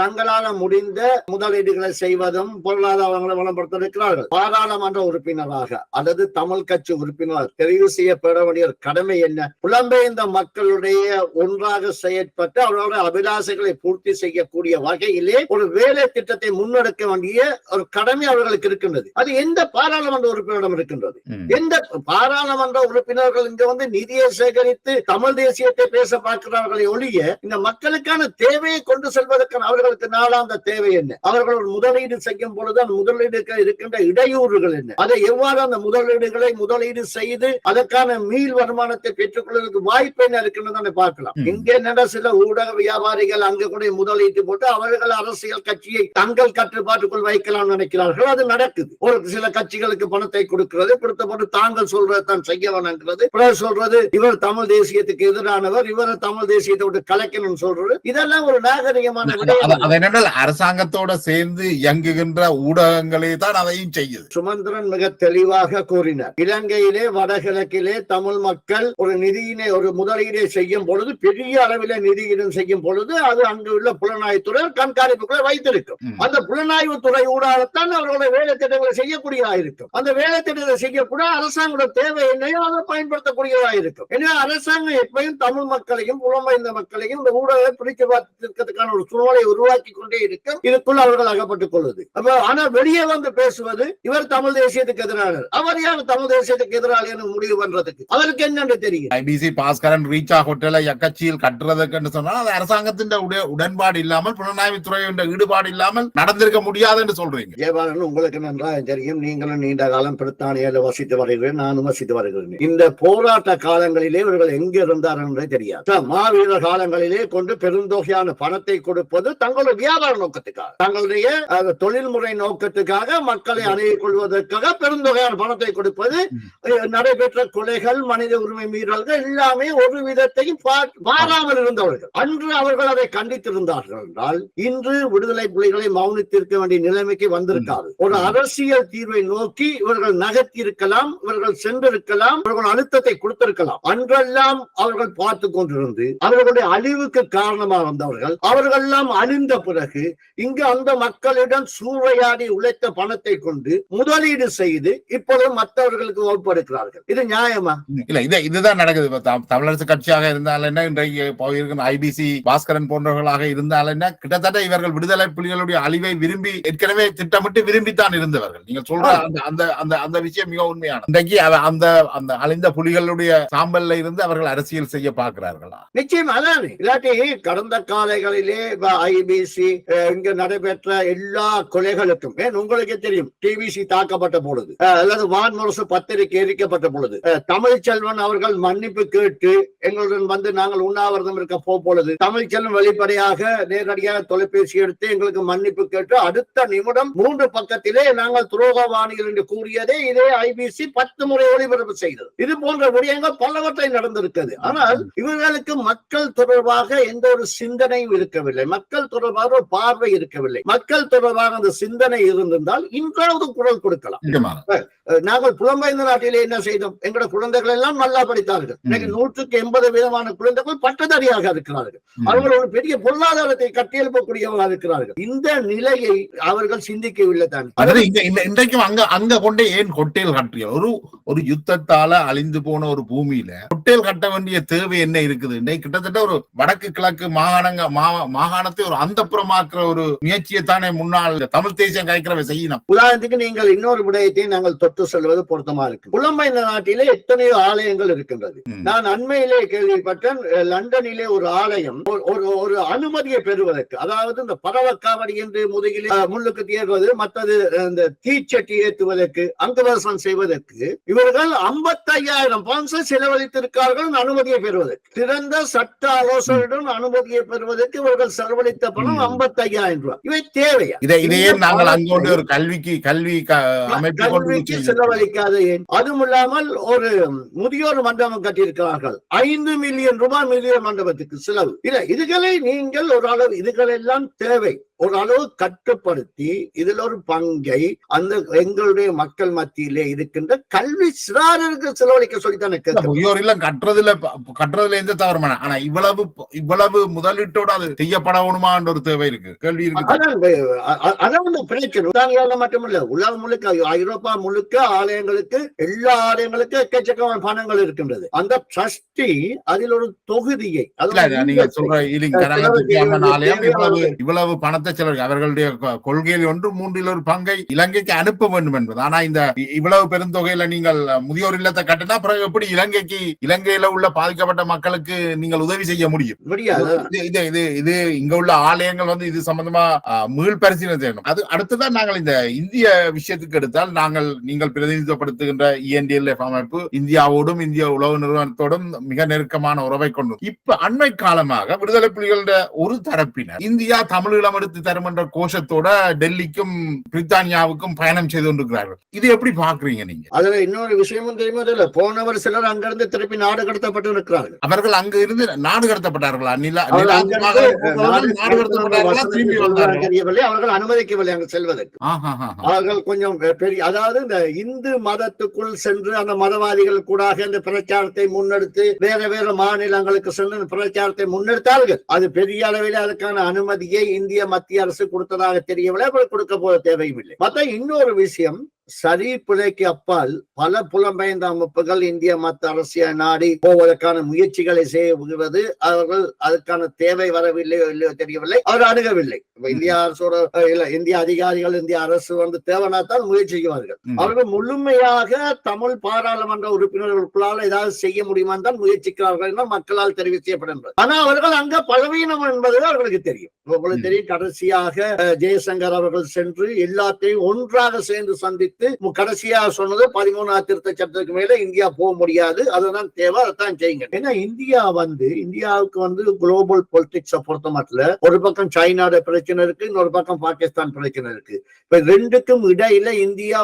தங்களால் முடிந்த முதலீடுகளை செய்வதும் பொருளாதாரங்களை வளப்படுத்த இருக்கிறார்கள். பாராளுமன்ற உறுப்பினராக அல்லது தமிழ் கட்சி உறுப்பினர் தெரிவு செய்யப்பட வேண்டிய கடமை என்ன? புலம்பெயர்ந்த மக்களுடைய ஒன்றாக செயற்பட்டு அவர்களுடைய அபிலாசைகளை பூர்த்தி செய்யக்கூடிய வகையிலே ஒரு வேலை திட்டத்தை முன்னெடுக்க வேண்டிய ஒரு கடமை அவர்களுக்கு இருக்கின்றது. அது எந்த பாராளுமன்ற உறுப்பினரிடம் இருக்கின்றது? எந்த பாராளுமன்ற உறுப்பினர்கள் இங்க நிதியை சேகரித்து தமிழ் தேசியத்தை பேச பார்க்கிறார்களே ஒழிய இந்த மக்களுக்கான தேவையை கொண்டு செல்வதற்கான அவர்களுக்கு நாளாந்த தேவை என்ன? அவர்கள் ஒரு முதலீடு செய்யும் பொழுது அந்த முதலீடுகள் இருக்கின்ற இடையூறுகள் என்ன? அதை எவ்வாறு அந்த முதலீடுகளை முதலீடு செய்து அதற்கான மீள் வருமானத்தை பெற்றுக் கொள்வதற்கு வாய்ப்பு என்ன இருக்கின்றதை பார்க்கலாம். இங்கே நட சில ஊடக வியாபாரிகள் அங்கு கூட முதலீட்டு போட்டு அவர்கள் அரசியல் கட்சியை தங்கள் கட்டுப்பாட்டுக்குள் வைக்கலாம் நினைக்கிறார்கள். அது நடக்குது. ஒரு சில கட்சிகளுக்கு பணத்தை கொடுக்கிறது, கொடுத்த போட்டு தாங்கள் சொல்றது தான் செய்ய வேணுங்கிறது, சொல்றது இவர் தமிழ் தேசியத்துக்கு எதிரானவர், இவர் தமிழ் தேசியத்தை விட்டு கலைக்கணும் சொல்றது, இதெல்லாம் ஒரு நாகரிகமான அரசாங்கத்தோட சேர்ந்து இயங்குகின்ற ஊடகங்களே தான் அதையும் செய்யுது. சுமந்திரன் மிக தெளிவாக கூறினார். இலங்கையிலே வடகிழக்கிலே தமிழ் மக்கள் ஒரு நிதியினை ஒரு முதலீடை செய்யும் பொழுது, பெரிய அளவிலே நிதியிடம் செய்யும் பொழுது அது அங்கு உள்ள புலனாய்வுத்துறை கண்காணிப்புகளை வைத்திருக்கும். அந்த புலனாய்வு துறை ஊடாகத்தான் அவர்களுடைய வேலை திட்டங்களை செய்யக்கூடியதாக இருக்கும். அந்த வேலை திட்டத்தை செய்யக்கூட அரசாங்க தேவை என்னையோ அதை பயன்படுத்தக்கூடியதாக இருக்கும். எனவே அரசாங்கம் எப்பயும் தமிழ் மக்களையும் புலம்பெயர்ந்த மக்களையும் இந்த ஊடகத்தை பிடிக்க பார்த்திருக்கிறதுக்கான ஒரு சூழலை உருவாக்கி கொண்டே இருக்கும். இதுக்குள்ள அவர்கள் அகப்பட்டுக் கொள்வது. ஆனா வெளியே பேசுவது இவர் தமிழ் தேசியத்துக்கு எதிராளர், அவர் யார் தமிழ் தேசியத்துக்கு எதிராளி முடிவு பண்றதுக்கு அவருக்கு என்னன்னு தெரியும். ஐபிசி பாஸ்கரன் ரீச்சா ஹோட்டலை எக்கட்சியில் கட்டுறதுக்கு சொன்னால் அது அரசாங்கத்தின் உடன்பாடு இல்லாமல் புலனாய்வுத்துறையின் ஈடுபாடு இல்லாமல் நடந்திருக்க முடியாது என்று சொல்றீங்க. ஜெயபாலன், உங்களுக்கு நன்றாக தெரியும், நீங்களும் நீண்ட காலம் பிரித்தானியால வசித்து வருகிறேன், நானும் வசித்து வருகிறேன். இந்த போராட்ட காலங்களிலே இவர்கள் எங்க இருந்தார் என்றே தெரியாது. மாவீரர் காலங்களிலே கொண்டு பெருந்தொகையான பணத்தை கொடுப்பது தங்களுடைய வியாபார நோக்கத்துக்காக, தங்களுடைய தொழில்முறை நோக்கத்துக்காக, மக்களை அணுகிக் கொள்வதற்காக பெருந்தொகையான பணத்தை கொடுப்பது, நடைபெற்ற கொலைகள், மனித உரிமை மீறல்கள் எல்லாமே ஒரு விதத்தையும் பாராமல் இருந்தவர்கள். அன்று அவர்கள் அதை கண்டித்திருந்தார்கள் என்றால் இன்று விடுதலை புலிகளை மௌனித்திருக்க வேண்டிய நிலைமைக்கு வந்திருக்காது. ஒரு அரசியல் தீர்வை நோக்கி இவர்கள் நகர்த்தி இருக்கலாம், இவர்கள் சென்றிருக்கலாம், இவர்கள் அழுத்தத்தை கொடுத்திருக்கலாம். அன்றெல்லாம் அவர்கள் பார்த்து கொண்டிருந்து அவர்களுடைய அழிவுக்கு காரணமாக வந்தவர்கள் அவர்கள் எல்லாம் அழிந்த பிறகு இங்கு அந்த மக்களிடம் சூறையாடி உழைத்த பணத்தை கொண்டு முதலீடு செய்து இப்பொழுது மற்றவர்களுக்கு வகுப்படுகிறார்கள். இது நியாயமா? இல்ல, இதுதான் நடக்குது. தமிழரசு கட்சியாக இருந்தால் என்ன, இன்றைக்கு போயிருக்கிற ஐபிசி பாஸ்கரன் போன்றவர்களாக இருந்தால் என்ன, கிட்டத்தட்ட இவர்கள் விடுதலை புலிகளுடைய அழிவை விரும்பி ஏற்கனவே திட்டமிட்டு விரும்பித்தான் இருந்தவர்கள். நீங்க சொல்ற அந்த விஷயம் மிக உண்மையான. இன்றைக்கு அந்த அழிந்த புலிகளுடைய சாம்பல்ல இருந்து அவர்கள் அரசியல் செய்ய பார்க்கிறார்களா? நிச்சயம் அதான். இல்லாட்டி கடந்த காலங்களிலே ஐபிசி இங்க நடைபெற்ற எல்லா கொலைகளுக்கும் உங்களுக்கு தெரியும், டிவிசி தாக்கப்பட்ட பொழுது அல்லது வான்முரசு பத்திரிகை எரிக்கப்பட்ட பொழுது தமிழ்ச்செல்வன் அவர்கள் மன்னிப்பு கேட்டு எங்களுடன் நாங்கள் உண்ணாவிரதம் இருக்க பொழுது தமிழ்ச்செல்வன் வெளிப்படையாக நேரடியாக தொலைபேசி எடுத்து எங்களுக்கு மன்னிப்பு கேட்டு அடுத்த நிமிடம் 3 பக்கத்திலே நாங்கள் துரோகவாணிகள் என்று கூறியதே இதே ஐபிசி 10 முறை ஒளிபரப்பு செய்தது. இது போன்ற விடயங்கள் பலவற்றை நடந்திருக்கிறது. ஆனால் இவர்களுக்கு மக்கள் தொடர்பாக எந்த ஒரு சிந்தனையும் இருக்கவில்லை, மக்கள் தொடர்பாக ஒரு பார்வை இருக்கவில்லை. மக்கள் தொடர்பாக அந்த சிந்தனை இருந்திருந்தால் இன்றாவது குரல் கொடுக்கலாம். நாங்கள் புலம்பெயர்ந்த நாட்டிலே என்ன செய்தோம்? எங்களோட குழந்தைகள் எல்லாம் நல்லா படித்தார்கள். இன்னைக்கு 180% குழந்தைகள் பட்டதாரியாக இருக்கிறார்கள். அவர்கள் ஒரு பெரிய பொருளாதாரத்தை கட்டியெழுப்பக்கூடியவர்களாக இருக்கிறார்கள். இந்த நிலையை அவர்கள் சிந்திக்கவில்லை தான். இன்றைக்கும் அங்க கொண்டே ஏன் கொட்டேல் கட்டியல்? ஒரு யுத்தத்தால அழிந்து போன ஒரு பூமியில கொட்டேல் கட்ட வேண்டிய தேவை என்ன இருக்குது? இன்னைக்கு கிட்டத்தட்ட ஒரு வடக்கு கிழக்கு மாகாணத்தை ஒரு அந்தப்புறமாக்குற ஒரு முயற்சியை தானே முன்னாள் தமிழ் தேசியம் கைக்கிறவை செய்யணும். உதாரணத்துக்கு நீங்கள் இன்னொரு விடயத்தை நாங்கள் தொட்டு சொல்வது பொருத்தமா இருக்கு. புலம்பெயர்ந்த நாட்டிலே எத்தனையோ ஆலயங்கள் இருக்கின்றது. நான் அண்மையிலே கேள்விப்பட்டேன், லண்டனிலே ஒரு ஆலயம் ஒரு அனுமதியை பெறுவதற்கு, அதாவது இந்த பரவக்காவடி என்று முதுகிலே முள்ளுக்கு தேர்வது, மற்றது இந்த தீச்சட்டி ஏற்றுவதற்கு, அங்கவசம் செய்வதற்கு இவர்கள் 55,000 பவுண்ட்ஸ் செலவழித்திருக்கிறார்கள் அனுமதியை பெறுவதற்கு. சிறந்த சட்ட ஆலோசனையுடன் அனுமதியை பெறுவதற்கு இவர்கள் செலவழித்த பணம் 55,000 ரூபாய். இவை தேவையா? இதையே நாங்கள் அங்கோண்டு ஒரு கல்வி அமைப்பு செலவழிக்காத ஏன்? அதுவும் இல்லாமல் ஒரு முதியோர் மண்டபம் கட்டியிருக்கிறார்கள். 5 மில்லியன் ரூபாய் முதியோர் மண்டபத்துக்கு செலவு. இல்ல, இதுகளை நீங்கள் ஒரு அளவு, இதுகளெல்லாம் தேவை. ஒரு அளவு கட்டுப்படுத்தி இதில் ஒரு பங்கை அந்த எங்களுடைய மக்கள் மத்தியிலே இருக்கின்ற கல்வி சிறாருக்கு செலவழிக்க சொல்லித்தானே கட்டுறதுல எந்த தவறுமான. ஆனா இவ்வளவு முதலீட்டோட அது செய்யப்படணுமான்ற ஒரு தேவை இருக்கு, கேள்வி இருக்கு. அதான் பிரச்சனை. மட்டுமில்ல, உலகம் முழுக்க, ஐரோப்பா முழுக்க ஆலயங்களுக்கு, எல்லா ஆலயங்களுக்கும் எக்கச்சக்கமான பணங்கள் இருக்கின்றது. அந்த ட்ரஸ்டி அதில் ஒரு தொகுதியை, நீங்க சொல்ற இவ்வளவு பணத்தை அவர்களுடைய கொள்கையில் 1/3 ஒரு பங்கை இலங்கைக்கு அனுப்ப வேண்டும் என்பது. ஆனா இந்த இவ்வளவு பெருந்தொகையில நீங்கள் முதியோர் இல்லத்தை கட்டினா பிறகு எப்படி இலங்கையில உள்ள பாதிக்கப்பட்ட மக்களுக்கு நீங்கள் உதவி செய்ய முடியும்? இது இங்க உள்ள ஆலயங்கள் இது சம்பந்தமா மீள் பரிசீலனை செய்யணும். அது அடுத்துதான் நாங்கள் இந்த இந்திய விஷயத்துக்கு எடுத்தால், நீங்கள் பிரதிநிதித்துவப்படுத்துகின்ற ENDLF அமைப்பு இந்தியாவோடும் இந்திய உளவு நிறுவனத்தோடும் மிக நெருக்கமான உறவை கொண்டு இப்ப அண்மை காலமாக விடுதலை புலிகளுடைய ஒரு தரப்பினர் இந்தியா தமிழீழம் எடுத்து தரும் என்ற கோஷத்தோட டெல்லிக்கும் பிரித்தானியாவுக்கும் பயணம் செய்து கொண்டிருக்கிறார்கள். இது எப்படி பாக்குறீங்க நீங்க? அதுல இன்னொரு விஷயமும் தெரியுமா? போனவர் சிலர் அங்கிருந்து திருப்பி நாடு கடத்தப்பட்டு இருக்கிறார்கள். அவர்கள் அங்க இருந்து நாடு கடத்தப்பட்டார்களா? அவர்கள் அனுமதிக்கவில்லை அங்கு செல்வதற்கு. அவர்கள் கொஞ்சம் பெரிய, அதாவது இந்த இந்து மதத்துக்குள் சென்று அந்த மதவாதிகள் கூட இந்த பிரச்சாரத்தை முன்னெடுத்து வேற மாநிலங்களுக்கு சென்று பிரச்சாரத்தை முன்னெடுத்தார்கள். அது பெரிய அளவில் அதுக்கான அனுமதியை இந்திய மத்திய அரசு கொடுத்ததாக தெரியவில்லை, கொடுக்க போத தேவையும் இல்லை. மற்ற இன்னொரு விஷயம், சரி பிழைக்கு அப்பால் பல புலம்பெயர்ந்த அமைப்புகள் இந்திய மத்திய அரசியல் நாடி போவதற்கான முயற்சிகளை செய்வது, அவர்கள் அதுக்கான தேவை வரவில்லையோ இல்லையோ தெரியவில்லை, அவர் அணுகவில்லை. இந்திய அரசோட இந்திய அதிகாரிகள், இந்திய அரசு தேவனாத்தான் முயற்சி செய்வார்கள். அவர்கள் முழுமையாக தமிழ் பாராளுமன்ற உறுப்பினர்களுக்குள்ளால் ஏதாவது செய்ய முடியுமா தான் முயற்சிக்கிறார்கள் என மக்களால் தெரிவிக்கப்படுகிறது. ஆனா அவர்கள் அங்க பலவீனம் என்பது அவர்களுக்கு தெரியும். உங்களுக்கு தெரியும், கடைசியாக ஜெயசங்கர் அவர்கள் சென்று எல்லாத்தையும் ஒன்றாக சேர்ந்து சந்தித்து கடைசியாக சொன்னது 13 திருத்த சட்டத்துக்கு மேல இந்தியா போக முடியாது, அதுதான் தேவை, அதான் செய்யுங்க. ஏன்னா இந்தியாவுக்கு குளோபல் பொலிட்டிக்ஸை பொறுத்த மட்டும் ஒரு பக்கம் சைனாவோட பிரச்சனை இருக்கு, இன்னொரு பக்கம் பாகிஸ்தான் பிரச்சனை இருக்கு. இப்ப ரெண்டுக்கும் இடையில இந்தியா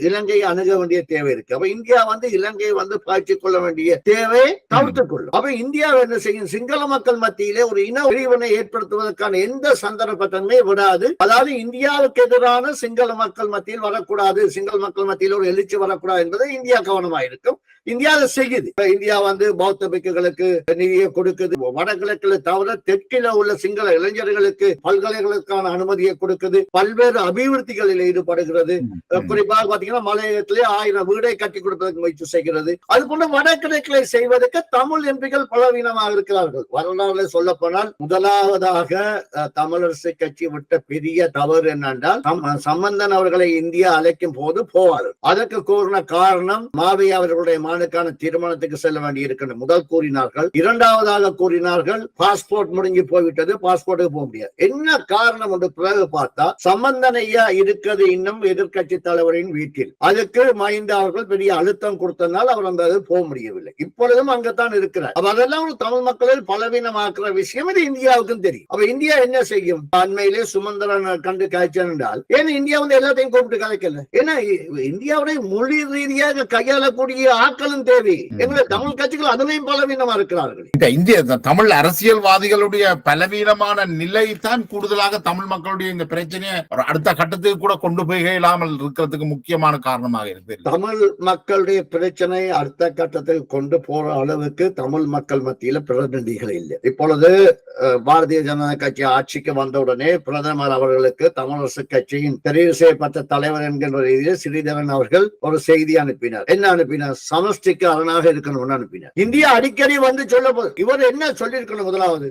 இலங்கையை அணுக வேண்டிய தேவை இருக்கு. அப்ப இந்தியா இலங்கையை பாய்ச்சிக் கொள்ள வேண்டிய தேவை தவிர்த்துக் கொள்ளும். அப்ப இந்தியா என்ன செய்யும்? சிங்கள மக்கள் மத்தியிலே ஒரு இன பிரிவினை ஏற்படுத்துவதற்கான எந்த சந்தர்ப்பத்தன்மை விடாது. அதாவது இந்தியாவுக்கு எதிரான சிங்கள மக்கள் மத்தியில் வரக்கூடாது, சிங்கள மக்கள் மத்தியில் ஒரு எழுச்சி வரக்கூடாது என்பதை இந்தியா கவனமாக இருக்கும். இந்தியா அதை செய்யுது. இந்தியா பௌத்த பிக்குகளுக்கு நிதியை கொடுக்குது. வடகிழக்குல தவிர தெற்கில உள்ள சிங்கள இளைஞர்களுக்கு பல்கலைகளுக்கான அனுமதியை கொடுக்குது. பல்வேறு அபிவிருத்திகளில் ஈடுபடுகிறது. குறிப்பாக பாத்தீங்கன்னா மலையகத்திலே 1000 வீடை கட்டி கொடுப்பதற்கு முயற்சி செய்கிறது. அது போன்ற வடகிழக்கிலே செய்வதற்கு தமிழ் எம்பிகள் பலவீனமாக இருக்கிறார்கள். வரலாறு சொல்ல போனால் முதலாவதாக தமிழரசு கட்சி விட்ட பெரிய தவறு என்னென்றால், சம்பந்தன் அவர்களை இந்தியா அழைக்கும் போது போவார். அதற்கு கூறின காரணம் மாவி அவர்களுடைய மகனுக்கான திருமணத்துக்கு செல்ல வேண்டி இருக்கிறது முதல் கூறினார்கள். இரண்டாவதாக கூறினார்கள் பாஸ்போர்ட் முடிஞ்சு போய்விட்டது, பாஸ்போர்ட்டுக்கு போக முடியாது. என்ன காரணம் என்று பிறகு பார்த்தா சம்பந்தனையா இருக்கிறது இன்னும் எதிர்கட்சி தலைவரின் வீட்டில். அதுக்கு மஹிந்த அவர்கள் பெரிய அழுத்தம் கொடுத்தனால் அவர் அந்த போக முடியவில்லை. இப்பொழுதும் அங்கத்தான் இருக்கிறார். அப்ப அதெல்லாம் ஒரு தமிழ் மக்களில் பலவீனமாக்குற விஷயம். இது இந்தியாவுக்கும் தெரியும். அப்ப இந்தியா என்ன செய்யும்? அண்மையிலே சுமந்திரன் கண்டு காய்ச்சல் என்றால் ஏன் இந்தியா வந்து எல்லாத்தையும் கூப்பிட்டு கலைக்கல? ஏன்னா இந்தியாவுடைய மொழி ரீதியாக கையாளக்கூடிய ஆட்களும் தேவை. எங்களை தமிழ் கட்சிகள் அதுலையும் பலவீனமா இருக்கிறார்கள். இந்திய தமிழ் அரசியல்வாதிகளுடைய பலவீனமான நிலை தான் கூடுதலாக தமிழ் மக்களுடைய இந்த பிரச்சனையை அடுத்த கட்டத்துக்கு கூட கொண்டு போய் இல்லாமல் இருக்கிறதுக்கு முக்கியமான காரணமாக இருக்கு. தமிழ் மக்களுடைய பிரச்சனை அடுத்த கட்டத்துக்கு கொண்டு போற அளவுக்கு தமிழ் மக்கள் மத்தியில பிரதிநிதிகள் இல்லை. இப்பொழுது பாரதிய ஜனதா கட்சி ஆட்சிக்கு வந்தவுடனே பிரதமர் அவர்களுக்கு தமிழரசு கட்சியின் தெரிவு செய்யப்பட்ட தலைவர் என்கின்ற ரீதியில் ஸ்ரீதரன் அவர்கள் ஒரு செய்தி அனுப்பினார். என்ன அனுப்பினார்? சமஷ்டிக்கு அரணாக இருக்கணும்னு அனுப்பினார். இந்தியா அடிக்கடி வந்து சொல்ல போது இவர் என்ன சொல்லியிருக்கணும்?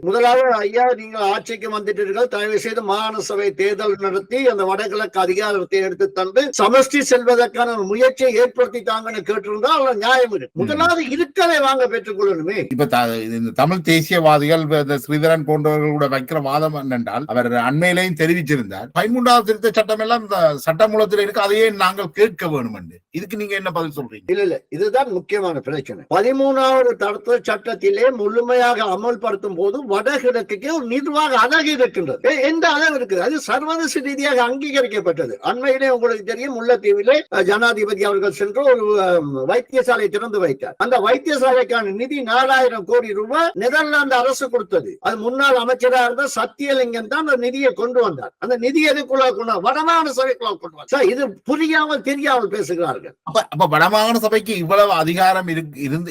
முதலாவது ஐயா நீங்கள் ஆட்சிக்கு வந்துட்டீர்கள், தயவு செய்து மாகாண சபை தேர்தல் நடத்தி அந்த வடகிழக்கு அதிகாரத்தை எடுத்து தந்து சமஷ்டி செல்வதற்கான ஒரு முயற்சியை ஏற்படுத்தி தாங்கன்னு கேட்டிருந்தால் நியாயம் இருக்கு. முதலாவது இருக்கலை வாங்க பெற்றுக் கொள்ளணுமே. இப்ப இந்த தமிழ் தேசியவாதிகள் ஸ்ரீதரன் போன்றவர்கள் கூட வைக்கிற வாதம் என்னென்றால் அவர் அண்மையிலையும் தெரிவிச்சிருந்தார் 13வது திருத்த சட்டம் எல்லாம் இந்த சட்டமூலத்தில் இருக்கு, அதையே நாங்கள் கேட்க வேணும் என்று. இதுக்கு நீங்க என்ன பதில் சொல்றீங்க? இல்ல இதுதான் முக்கியமான பிரச்சனை. 13வது திருத்த சட்டத்திலே முழுமையாக அமல்படுத்தும் போது வடகிழக்கு ஒரு நிர்வாக அழகு இருக்கின்றது. எந்த அளவு இருக்குது? அது சர்வதேச ரீதியாக அங்கீகரிக்கப்பட்டது. அண்மையிலே உங்களுக்கு தெரியும், முல்லைத்தீவிலே ஜனாதிபதி அவர்கள் சென்று ஒரு வைத்தியசாலை திறந்து வைத்தார். அந்த வைத்தியசாலைக்கான நிதி 4000 கோடி ரூபாய் நெதர்லாந்து அரசு கொடுத்தது. அது முன்னாள் அமைச்சராக இருந்த சத்தியலிங்கம் தான் அந்த நிதியை கொண்டு வந்தார். அந்த நிதி எதுக்குள்ள வடமாகாண சபைக்குள்ள கொண்டு வந்தார். இது புரியாமல் தெரியாமல் பேசுகிறார்கள். அப்ப வடமாகாண சபைக்கு இவ்வளவு அதிகாரம்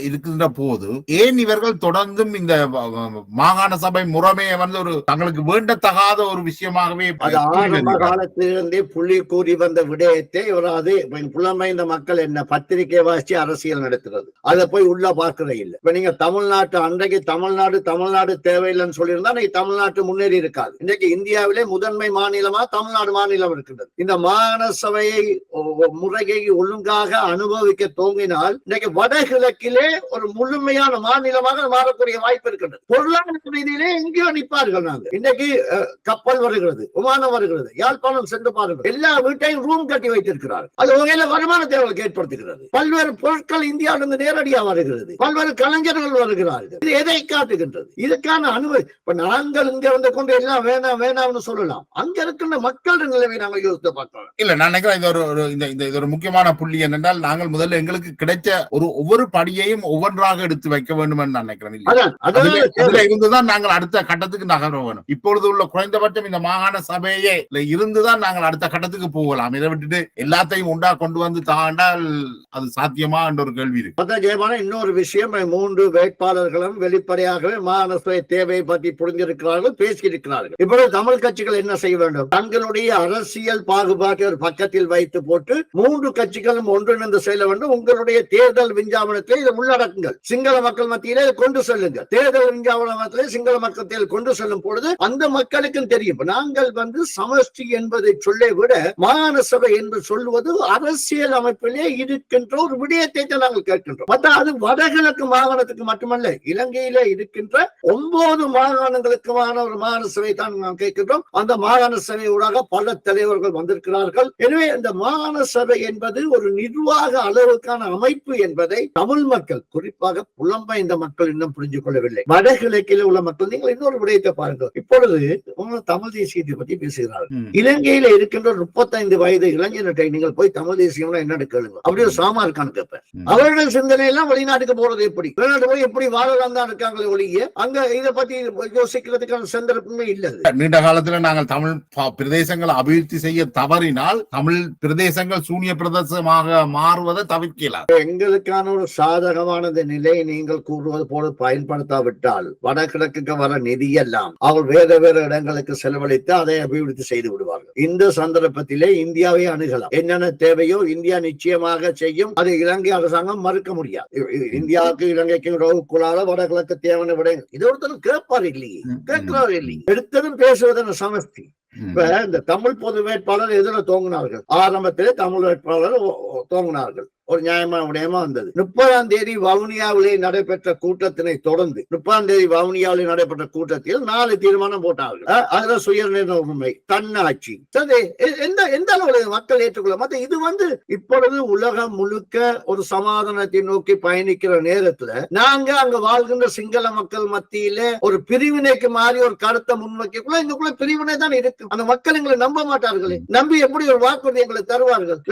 இருக்கின்ற போது ஏன் இவர்கள் தொடர்ந்தும் இந்த மாகாண சபை முறைமையை வந்து ஒரு தங்களுக்கு வேண்டத்தகாத ஒரு விஷயமாகவே ஆரம்ப காலத்திலிருந்தே புள்ளி கூறி வந்த விடயத்தை இவராது புலமைந்த மக்கள் என்ன பத்திரிகை வாசி அரசியல் நடத்துறது, அதை போய் உள்ள பார்க்கறது இல்லை. இப்ப நீங்க தமிழ்நாட்டு அன்றைக்கு தமிழ்நாடு தேவையில்லைன்னு சொல்லியிருந்தா இன்னைக்கு தமிழ்நாட்டு முன்னேறி இருக்காது. இன்றைக்கு இந்தியாவிலே முதன்மை மாநிலமா தமிழ்நாடு மாநிலம் இருக்கின்றது. இந்த மாகாண சபையை முறையை ஒழுங்காக அனுபவிக்க தோங்கினால் இன்னைக்கு வடகிழக்கிலே ஒரு முழுமையான மாநிலமாக மாறக்கூடிய வாய்ப்பு இருக்கின்றது. பொருளாதார ரீதியிலே எங்கேயோ நிற்பார்கள். நாங்கள் இன்னைக்கு கப்பல் வருகிறது, விமானம் வருகிறது, யாழ்ப்பாணம் சென்று பாருங்கள், எல்லா வீட்டையும் ரூம் கட்டி வைத்திருக்கிறார்கள். அது வகையில வருமான தேவைகளுக்கு ஏற்படுத்துகிறது. பல்வேறு பொருட்கள் இந்தியாவிலிருந்து நேரடியாக வருகிறது, பல்வேறு கலைஞர்கள் வருகிறார்கள். இது எதை காட்டுகின்றது? இதுக்கான அனுபவம். இப்ப நாங்கள் இங்க வந்து கொண்டு எல்லாம் வேணாம்னு சொல்லலாம். அங்க இருக்கின்ற மக்கள் நிலைமை நாங்கள் யோசித்து பார்க்கலாம். இல்ல நான் நினைக்கிறேன் இது ஒரு முக்கியமான புள்ளி என்னென்றால் நாங்கள் முதல்ல எங்களுக்கு கிடைச்ச ஒவ்வொரு படியையும் ஒவ்வொன்றாக எடுத்து வைக்க வேண்டும் என்று நினைக்கிறேன். அதுல இருந்துதான் நாங்கள் அடுத்த கட்டத்துக்கு நகர வேணும். இப்பொழுது உள்ள குறைந்தபட்சம் இந்த மாகாண சபையே இருந்துதான் நாங்கள் அடுத்த கட்டத்துக்கு போகலாம். இதை விட்டுட்டு எல்லாத்தையும் உண்டா கொண்டு வந்து தாண்டால் அது சாத்தியமா என்ற ஒரு கேள்வி இருக்கு. ஜெயமான இன்னொரு விஷயம், 3 வேட்பாளர்களும் வெளிப்படையாகவே மாகாண சபை தேவையை பற்றி புரிந்திருக்கிறார்கள், பேசியிருக்கிறார்கள். இப்பொழுது தமிழ் கட்சிகள் என்ன செய்ய வேண்டும்? தங்களுடைய அரசியல் பாகுபாட்டை ஒரு பக்கத்தில் வைத்து போட்டு 3 கட்சிகளும் ஒன்றிணைந்து செல்ல வேண்டும். உங்களுடைய தேர்தல் விஞ்ஞாபனத்தை இதை உள்ளடக்குங்கள், சிங்கள மக்கள் மத்தியிலே கொண்டு செல்லுங்கள். தேர்தல் விஞ்ஞாபனத்திலே சிங்கள மக்கள் கொண்டு செல்லும் பொழுது அந்த மக்களுக்கும் தெரியும் நாங்கள் வந்து சமஷ்டி என்பதை சொல்லை விட மாகாண சபை என்று சொல்லுவது அரசியல் அமைப்பிலே இருக்கின்ற ஒரு விடயத்தை தான் நாங்கள் கேட்கின்றோம். அது வடகிழக்கு மாகாணத்துக்கு மட்டுமல்ல, இலங்கையிலே இருக்கின்ற 9 மாகாணங்களுக்குமான ஒரு மாகாண சபை தான் நாம் கேட்கின்றோம். அந்த மாகாண சபையூடாக பல தலைவர்கள் வந்திருக்கிறார்கள். எனவே இந்த மாகாண சபை என்பது ஒரு நிர்வாக அளவுக்கான அமைப்பு என்பதை தமிழ் மக்கள், குறிப்பாக புலம்பெயர்ந்த மக்கள் இன்னும் புரிஞ்சு கொள்ளவில்லை. வடகிழக்கில் உள்ள மக்கள், நீங்கள் இன்னொரு விடயத்தை பாருங்கள். இப்பொழுது தமிழ் தேசியத்தை பற்றி பேசுகிறார்கள். இலங்கையில இருக்கின்ற 35 வயது இளைஞர்கிட்ட நீங்கள் போய் தமிழ் தேசியம் என்ன கேளுங்க, அப்படி ஒரு சாமா இருக்கான்னு கேட்பேன். அவர்கள் சிந்தனை எல்லாம் வெளிநாட்டுக்கு போறது எப்படி, வெளிநாட்டு போய் எப்படி வாழலாம் தான் இருக்காங்களே ஒழிய அங்க இதை பத்தி யோசிக்கிறதுக்கான சந்தர்ப்பமே இல்லை. நீண்ட காலத்துல நாங்கள் தமிழ் பிரதேசங்களை அபிவிருத்தி செய்ய தவறினால் தமிழ் பிரதேசங்கள் சூனிய பிரதேசமாக மாறுவதை தவிர்க்கலாம். எங்களுக்கான ஒரு சாதகமானது நிலை நீங்கள் கூறுவது போல பயன்படுத்தாவிட்டால் வடகிழக்கு வர நிதியெல்லாம் அவர் வேற இடங்களுக்கு செலவழித்து அதை அபிவிருத்தி செய்து விடுவார்கள். இந்த சந்தர்ப்பத்திலே இந்தியாவை அணுகலாம். என்னென்ன தேவையோ இந்தியா நிச்சயமாக செய்யும். அது இலங்கை அரசாங்கம் மறுக்க முடியாது. இந்தியாவுக்கு இலங்கைக்கு ரோகுக்குள்ளால வடகிழக்கு தேவையான விட இது ஒருத்தரும் கேட்பார் இல்லையே, கேட்கிறார் இல்லையே. எடுத்ததும் பேசுவதன் சமஸ்தி இப்ப இந்த தமிழ் பொது வேட்பாளர் எதிர தோங்கினார்கள், ஆரம்பத்திலே தமிழ் வேட்பாளர் தோங்கினார்கள், ஒரு நியாயமான விடயமா வந்தது. 30ஆம் தேதி வவுனியாவிலே நடைபெற்ற கூட்டத்தினை தொடர்ந்து 30ஆம் தேதி வவுனியாவிலே நடைபெற்ற கூட்டத்தில் 4 தீர்மானம் போட்டார்கள். அதுல சுயநிர்ணய உரிமை, தன்னாட்சி, எந்த அளவுல மக்கள் ஏற்றுக்கொள்ள மத்த இது இப்பொழுது உலகம் முழுக்க ஒரு சமாதானத்தை நோக்கி பயணிக்கிற நேரத்துல நாங்க அங்க வாழ்கின்ற சிங்கள மக்கள் மத்தியில ஒரு பிரிவினைக்கு மாறி ஒரு கருத்தை முன்வைக்கக்குள்ள எங்களுக்குள்ள பிரிவினை தான் இருக்கு. அந்த மக்கள் எங்களை நம்ப மாட்டார்களே, நம்பி எப்படி ஒரு வாக்குறுதி எங்களை தருவார்கள்?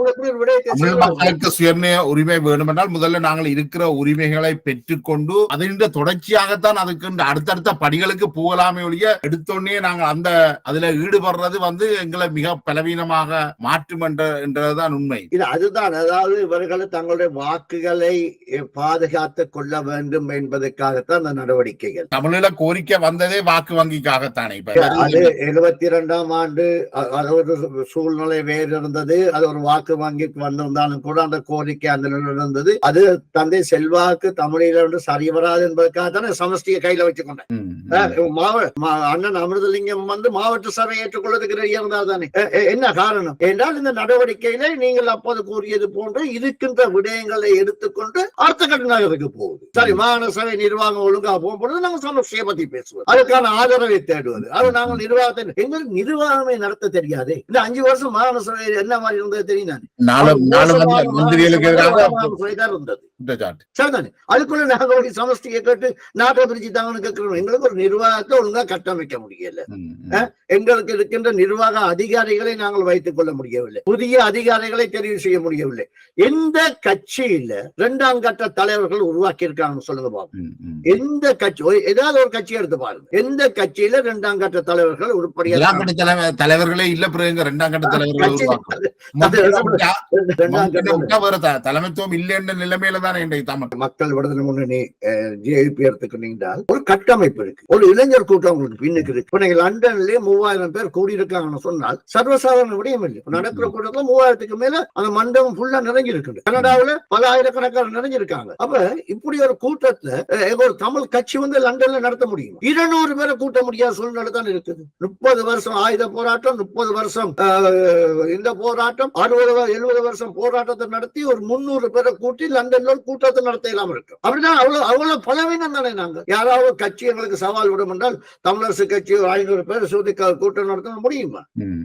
எப்படி ஒரு விடயத்தை மக்களுக்கு சுயநிர்ணய உரிமை வேண்டுமென்றால் முதல்ல நாங்கள் இருக்கிற உரிமைகளை பெற்றுக்கொண்டு அதன் தொடர்ச்சியாகத்தான் அதுக்கு அடுத்தடுத்த படிகளுக்கு போகலாமே ஒழிய எடுத்தோடனே நாங்கள் அதுல ஈடுபடுறது எங்களை மிக பலவீனமாக மாற்றும் என்றதுதான் உண்மை. அதுதான், அதாவது இவர்கள் தங்களுடைய வாக்குகளை பாதுகாத்துக் கொள்ள வேண்டும் என்பதற்காகத்தான் அந்த நடவடிக்கைகள். தமிழில கோரிக்கை வந்ததே வாக்கு வங்கிக்காகத்தானே. அது 72ஆம் ஆண்டு அது ஒரு சூழ்நிலை வேறு இருந்தது, அது ஒரு வாக்கு வங்கிக்கு வந்திருந்தாலும் கூட அந்த கோரிக்கை அந்த இருந்தது. அது தந்தை செல்வாக்கு தமிழிலிருந்து சரி வராது என்பதற்காக தானே சமஷ்டியை கையில வச்சுக்கொண்டேன். அண்ணன் அமிர்தலிங்கம் மாவட்ட சபை ஏற்றுக்கொள்வதற்கு ரெடியா இருந்தால் தானே. என்ன காரணம் என்றால் இந்த நடவடிக்கையில நீங்கள் அப்போது கூறியது போன்று இருக்கின்ற விடயங்களை எடுத்துக்கொண்டு அடுத்த கட்ட நகருக்கு போகுது. சரி, மாகாண சபை நிர்வாகம் ஒழுங்கா போகும்போது நாங்கள் சமஷ்டியை பத்தி பேசுவோம், அதுக்கான ஆதரவை தேடுவது. அது நாங்கள் நிர்வாகத்தை எங்களுக்கு நிர்வாகமே நடத்த தெரியாது. இந்த 5 வருஷம் மாகாண சபை என்ன மாதிரி இருந்தது தெரியும். அதுக்குள்ள நாங்க சமஷ்டியை கேட்டு நாட்டை பிரிச்சு தாங்கன்னு கேட்கிறோம். எங்களுக்கு ஒரு நிர்வாகத்தை ஒழுங்கா கட்டமைக்க முடியல. எங்களுக்கு இருக்கின்ற நிர்வாக அதிகாரிகளை நாங்கள் வைத்துக் கொள்ள முடியவில்லை, புதிய அதிகாரிகளை தெரிவு செய்ய முடியவில்லை. எந்த கட்சியில 2ஆம் கட்ட தலைவர்கள் உருவாக்கி இருக்காங்க சொல்லுங்க பாருங்க. எந்த கட்சி, ஏதாவது ஒரு கட்சி எடுத்து பாருங்க, எந்த கட்சியில 2ஆம் கட்ட தலைவர்கள் உருப்படியாக தலைவர்களே இல்ல. 2ஆம் கட்ட தலைவர்கள் தலைமைத்துவம் இல்லை என்ற நிலைமையில தான் மக்கள் விடுதலை முன்னணி ஜேபி எடுத்துக்கிட்டீங்கன்னா ஒரு கட்டமைப்பு இருக்கு, ஒரு இளைஞர் கூட்டம் உங்களுக்கு பின்னுக்கு இருக்கு. இப்ப நீங்க லண்டன்லயே 3000 பேர் கூடியிருக்காங்கன்னு சொன்னால் சர்வசாதாரண விடயம் இல்லை. நடக்கிற கூட்டத்துல 3000க்கு மேல அந்த மண்டபம் ஃபுல்லா நிறைஞ்சி இருக்கு. கனடாவில பல ஆயிரக்கணக்கான நிறைஞ்சிருக்காங்க. அப்ப இப்படி ஒரு கூட்டத்தை ஒரு தமிழ் கட்சி லண்டன்ல நடத்த முடியும்? 200 பேரை கூட்ட முடியாத சூழ்நிலை தான் இருக்குது. 30 வருஷம் ஆயுத போராட்டம், 30 வருஷம் இந்த போராட்டம், 60-70 வருஷம் போராட்டத்தை நடத்தி ஒரு 300 பேரை கூட்டி லண்டன்ல கூட்டத்தை நடத்த இல்லாம இருக்கு. அப்படிதான் அவ்வளவு பலவீனம் தானே. நாங்க யாராவது கட்சி எங்களுக்கு சவால் விடும் என்றால் தமிழரசு கட்சி 500 பேர் கூட்டம் நடத்த முடியுமா?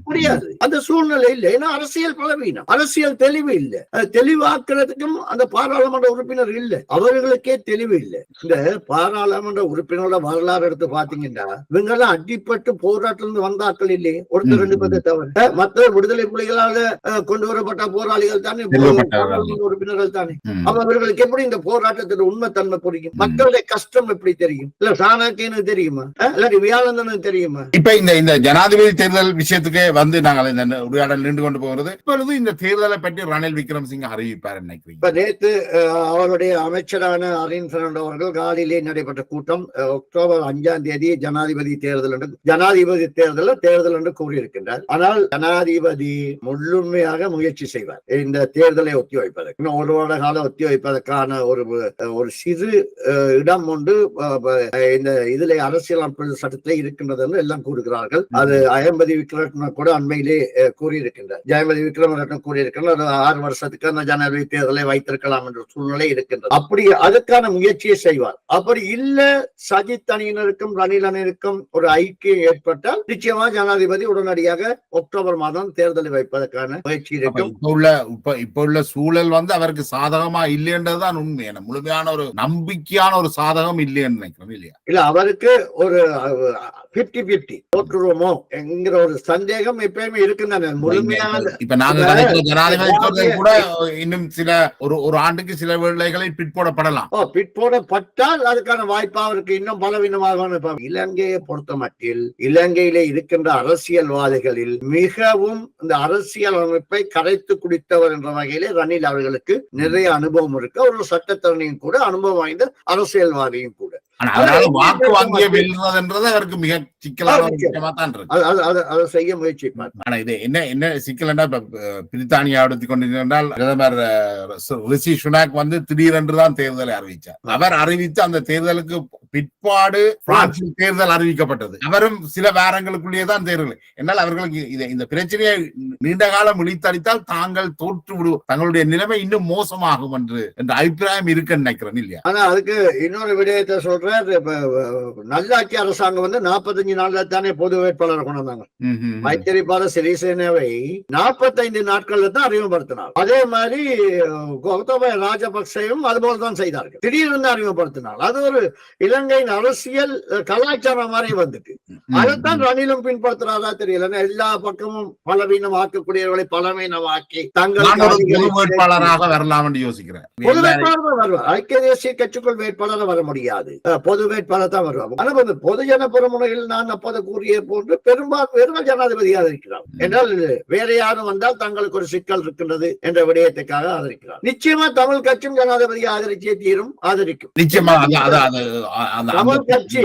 முடியாது. அந்த சூழ்நிலை இல்லை. ஏன்னா அரசியல் பலவீனம், அரசியல் தெளிவு இல்லை. தெளிவாக்குறதுக்கும் அந்த பாராளுமன்ற உறுப்பினர் இல்லை, அவர்களுக்கே தெளிவு இல்லை. இந்த பாராளுமன்ற உறுப்பினரோட வரலாறு எடுத்து பாத்தீங்கன்னா இவங்க எல்லாம் அடிப்பட்டு போராட்டத்திலிருந்து வந்தாக்கள் இல்லையே, ஒருத்தர் 2 பேரை தவிர மற்ற விடுதலை புலிகளால கொண்டு வரப்பட்ட போராளிகள் தானே, உறுப்பினர்கள் தானே. அவர்களுக்கு எப்படி இந்த போராட்டத்தில் உண்மை தன்மை புரியும்? மக்களுடைய கஷ்டம் எப்படி தெரியும்? இல்ல சாணக்கியனுக்கு தெரியுமா? இல்லாட்டி வியாழந்தனுக்கு தெரியுமா? இப்ப இந்த ஜனாதிபதி தேர்தல் விஷயத்துக்கே நாங்கள் இந்த உரையாடல் நின்று கொண்டு போகிறது. இப்பொழுது இந்த தேர்தலை பற்றி ரணில் விக்ரமசிங்க அறிவிப்பார் நினைக்கிறீங்க? இப்ப நேற்று அவருடைய அமைச்சரான அரின் பெர்னாண்டோ அவர்கள் காலிலே நடைபெற்ற கூட்டம் அக்டோபர் 5ஆம் தேதி ஜனாதிபதி தேர்தல் என்று கூறியிருக்கின்றார். ஆனால் ஜனாதிபதி முழுமையாக முயற்சி செய்வார் இந்த தேர்தலை ஒத்தி வைப்பதற்கு. இன்னும் 1 வருட காலம் ஒத்தி வைப்பதற்கான ஒரு சிறு இடம் ஒன்று இந்த இதிலே அரசியலமைப்பு சட்டத்திலே இருக்கின்றது என்று எல்லாம் கூறுகிறார்கள். அது அயம்பதி விக்ரம கூட அண்மையிலே கூறியிருக்கின்றார். ஜெயமதி விக்ரமரட்னம் கூறியிருக்கின்றார் 6 வருஷத்துக்கு அந்த ஜனாதிபதி தேர்தலை வைத்திருக்கலாம் என்ற சூழ்நிலை இருக்கின்றது. அப்படி அதுக்கான முயற்சியை செய்வார். அப்படி இல்ல சஜித் அணியினருக்கும் ரணில் அணியினருக்கும் ஒரு ஐக்கியம் ஏற்பட்டால் நிச்சயமா ஜனாதிபதி உடனடியாக அக்டோபர் மாதம் தேர்தலை வைப்பதற்கான முயற்சி இருக்கும். இப்ப உள்ள சூழல் அவருக்கு சாதகமா இல்லைன்றதுதான் உண்மை. முழுமையான ஒரு நம்பிக்கையான ஒரு சாதகம் இல்லைன்னு நினைக்கிறோம் இல்லையா? இல்ல, அவருக்கு ஒரு 50-50 தோற்றுருவோமோ என்கிற ஒரு சந்தேகம் எப்பயுமே இருக்குன்னு முழுமையான. இப்ப நாங்க ஜனாதிபதி கூட இன்னும் ஒரு ஆண்டுக்கு சில வேளைகளை பிற்போடப்படலாம். பிற்போடப்பட்டால் அதுக்கான வாய்ப்பு அவருக்கு இன்னும் பலவீனமாக. இலங்கையை பொறுத்த மட்டில் இலங்கையிலே இருக்கின்ற அரசியல்வாதிகளில் மிகவும் இந்த அரசியல் அமைப்பை கரைத்து குடித்தவர் என்ற வகையிலே ரணில் அவர்களுக்கு நிறைய அனுபவம் இருக்கு. ஒரு சட்டத்தரணியும் கூட, அனுபவம் வாய்ந்த அரசியல்வாதியும் கூட. வாக்கு வாங்கிய வெல்றதுன்றது அவருக்கு மிக சிக்கலான விஷயமா தான் இருக்கு. அதை செய்ய முயற்சிப்பார். ஆனா இது என்ன சிக்கல் என்றால் பிரித்தானியா எடுத்துக் கொண்டிருந்தால் பிரதமர் ரிஷி சுனாக் திடீரென்று தான் தேர்தலை அறிவிச்சார். அவர் அறிவித்து அந்த தேர்தலுக்கு பிற்பாடு பிரான்சில் தேர்தல் அறிவிக்கப்பட்டது. அவரும் சில வாரங்களுக்குள்ளேயே தான் தேர்தல். என்னால் அவர்களுக்கு இந்த பிரச்சனையை நீண்ட காலம் இழுத்தடித்தால் தாங்கள் தோற்று விடுவோம், தங்களுடைய நிலைமை இன்னும் மோசமாகும் என்ற அபிப்பிராயம் இருக்குன்னு நினைக்கிறேன் இல்லையா? ஆனா அதுக்கு இன்னொரு விடயத்தை சொல்றேன். நல்லாட்சி அரசாங்கம் 45 நாள்ல தானே பொது வேட்பாளரை கொண்டு வந்தாங்க. மைத்திரிபால சிறிசேனாவை 45 நாட்கள்ல தான் அறிமுகப்படுத்தினார். அதே மாதிரி கோத்தபய ராஜபக்சேவும் அதுபோல தான் செய்தார்கள். திடீர்னு அறிமுகப்படுத்தினார். அது ஒரு இலங்கையின் அரசியல் கலாச்சாரம் மாதிரி வந்துட்டு அதைத்தான் ரணிலும் பின்பற்றுறாரா தெரியல. எல்லா பக்கமும் பலவீனம் ஆக்கக்கூடியவர்களை பலவீனமாக்கி தங்கள் வேட்பாளராக வரலாம் என்று யோசிக்கிறேன். பொது வேட்பாளர் வருவார். ஐக்கிய தேசிய கட்சிக்குள் வேட்பாளர் வர முடியாது. பொது வேட்பாளர் தான் வருவாங்க. ஆனா பொதுஜன பெருமுனையில் நான் அப்போது கூறிய போன்று பெரும்பான்மையினர் ஜனாதிபதி ஆதரிக்கிறார் என்றால் வேற யாரும் வந்தால் தங்களுக்கு ஒரு சிக்கல் இருக்கின்றது என்ற விடயத்துக்காக ஆதரிக்கிறார். நிச்சயமா தமிழ் கட்சியும் ஜனாதிபதி ஆதரிச்சே தீரும், ஆதரிக்கும். நிச்சயமா தமிழ் கட்சி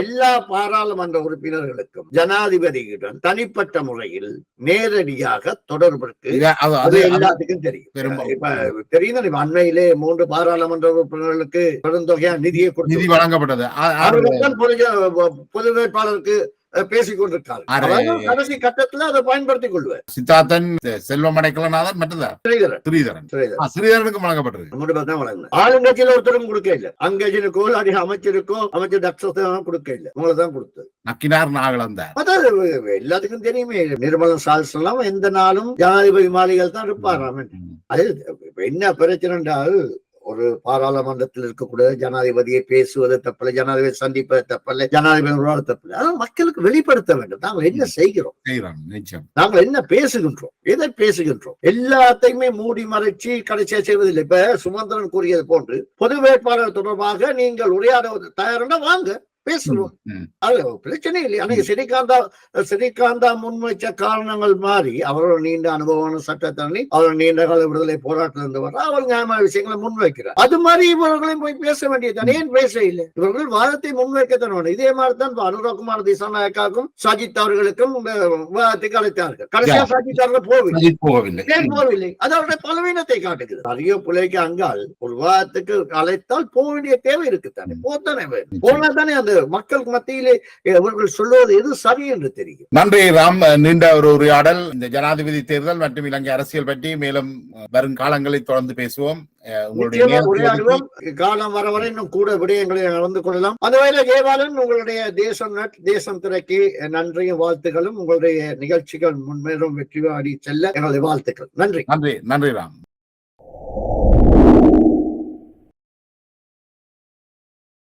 எல்லா பாராளுமன்ற உறுப்பினர்களுக்கும் ஜனாதிபதியுடன் தனிப்பட்ட முறையில் நேரடியாக தொடர்பு எல்லாத்துக்கும் தெரியும். இப்ப தெரியும், அண்மையிலே 3 பாராளுமன்ற உறுப்பினர்களுக்கு பெருந்தொகையா நிதியை கொடுத்து வழங்கப்பட்டது. பொது வேட்பாளருக்கு பேசிக் கொண்டிருக்காரு. கடைசி கட்டத்துல அதை பயன்படுத்திக் கொள்வார். சித்தார்த்தன், செல்வம் அடைக்கலநாதன், ஸ்ரீதரனுக்கு வழங்கப்பட்டது. ஆளுங்கட்சியில ஒருத்தரும் கொடுக்க இல்ல. அங்கஜனுக்கோ அமைச்சருக்கோ அமைச்சர் தட்சணம் கொடுக்க இல்ல. உங்களதான் கொடுத்தது. நக்கினார் நாகலந்தார். எல்லாத்துக்கும் தெரியுமே, நிர்மலன் சால்ஸ் எல்லாம் எந்த நாளும் ஜனாதிபதி மாளிகையில் தான் இருப்பாராம். அது என்ன பிரச்சனை என்றால், ஒரு பாராளுமன்றத்தில் இருக்கக்கூடிய ஜனாதிபதியை பேசுவது தப்பில்லை, ஜனாதிபதி சந்திப்பது தப்பில்லை, ஜனாதிபதி தப்பில்லை. ஆனால் மக்களுக்கு வெளிப்படுத்த வேண்டும் நாங்கள் என்ன செய்கிறோம், நாங்கள் என்ன பேசுகின்றோம், எதை பேசுகின்றோம். எல்லாத்தையுமே மூடி மறைச்சி கடைசியா செய்வதில்லை. இப்ப சுமந்திரன் கூறியது போன்று பொது வேட்பாளர் தொடர்பாக நீங்கள் உரையாட தயாரா வாங்க, பேசுவோம். அது பிரச்சனை இல்லை. அன்னைக்கு ஸ்ரீகாந்தா முன்வைச்ச காரணங்கள் மாறி அவரோட நீண்ட அனுபவமான சட்டத்தரணி, அவர் நீண்ட கால விடுதலை போராட்டத்திலிருந்து வர அவர் நியாயமான விஷயங்களை முன்வைக்கிறார். அது மாதிரி இவர்களையும் போய் பேச வேண்டியது. ஏன் பேச இல்லை? இவர்கள் வாதத்தை முன்வைக்கத்தான் வேணும். இதே மாதிரி தான் அனுராகுமார் திசாநாயக்காவுக்கும் சஜித் அவர்களுக்கும் விவாதத்துக்கு அழைத்தார்கள். கடைசியா சஜித் அவர்கள் போகவில்லை. ஏன் போகவில்லை? அது அவருடைய பலவீனத்தை காட்டுகிறது. அதிக பிள்ளைக்கு அங்கால் ஒரு விவாதத்துக்கு அழைத்தால் போக வேண்டிய தேவை இருக்குத்தானே, போத்தானே போனா தானே அந்த மக்களுக்கு மத்தியிலே அவர்கள் சொல்லுவது எது சரி என்று தெரியும். நன்றி ராம். நீண்ட ஒரு உரையாடல். இந்த ஜனாதிபதி தேர்தல் மற்றும் இலங்கை அரசியல் பற்றி மேலும் வரும் காலங்களில் தொடர்ந்து பேசுவோம். உரையாடுவோம். காலம் வர வரை இன்னும் கூட விடயங்களை நடந்து கொள்ளலாம். அந்த வகையில் ஜெயபாலன், உங்களுடைய தேசம் திரைக்கு நன்றியும் வாழ்த்துக்களும். உங்களுடைய நிகழ்ச்சிகள் முன்மேலும் வெற்றி அடி செல்ல எங்களுடைய வாழ்த்துக்கள். நன்றி. நன்றி ராம்.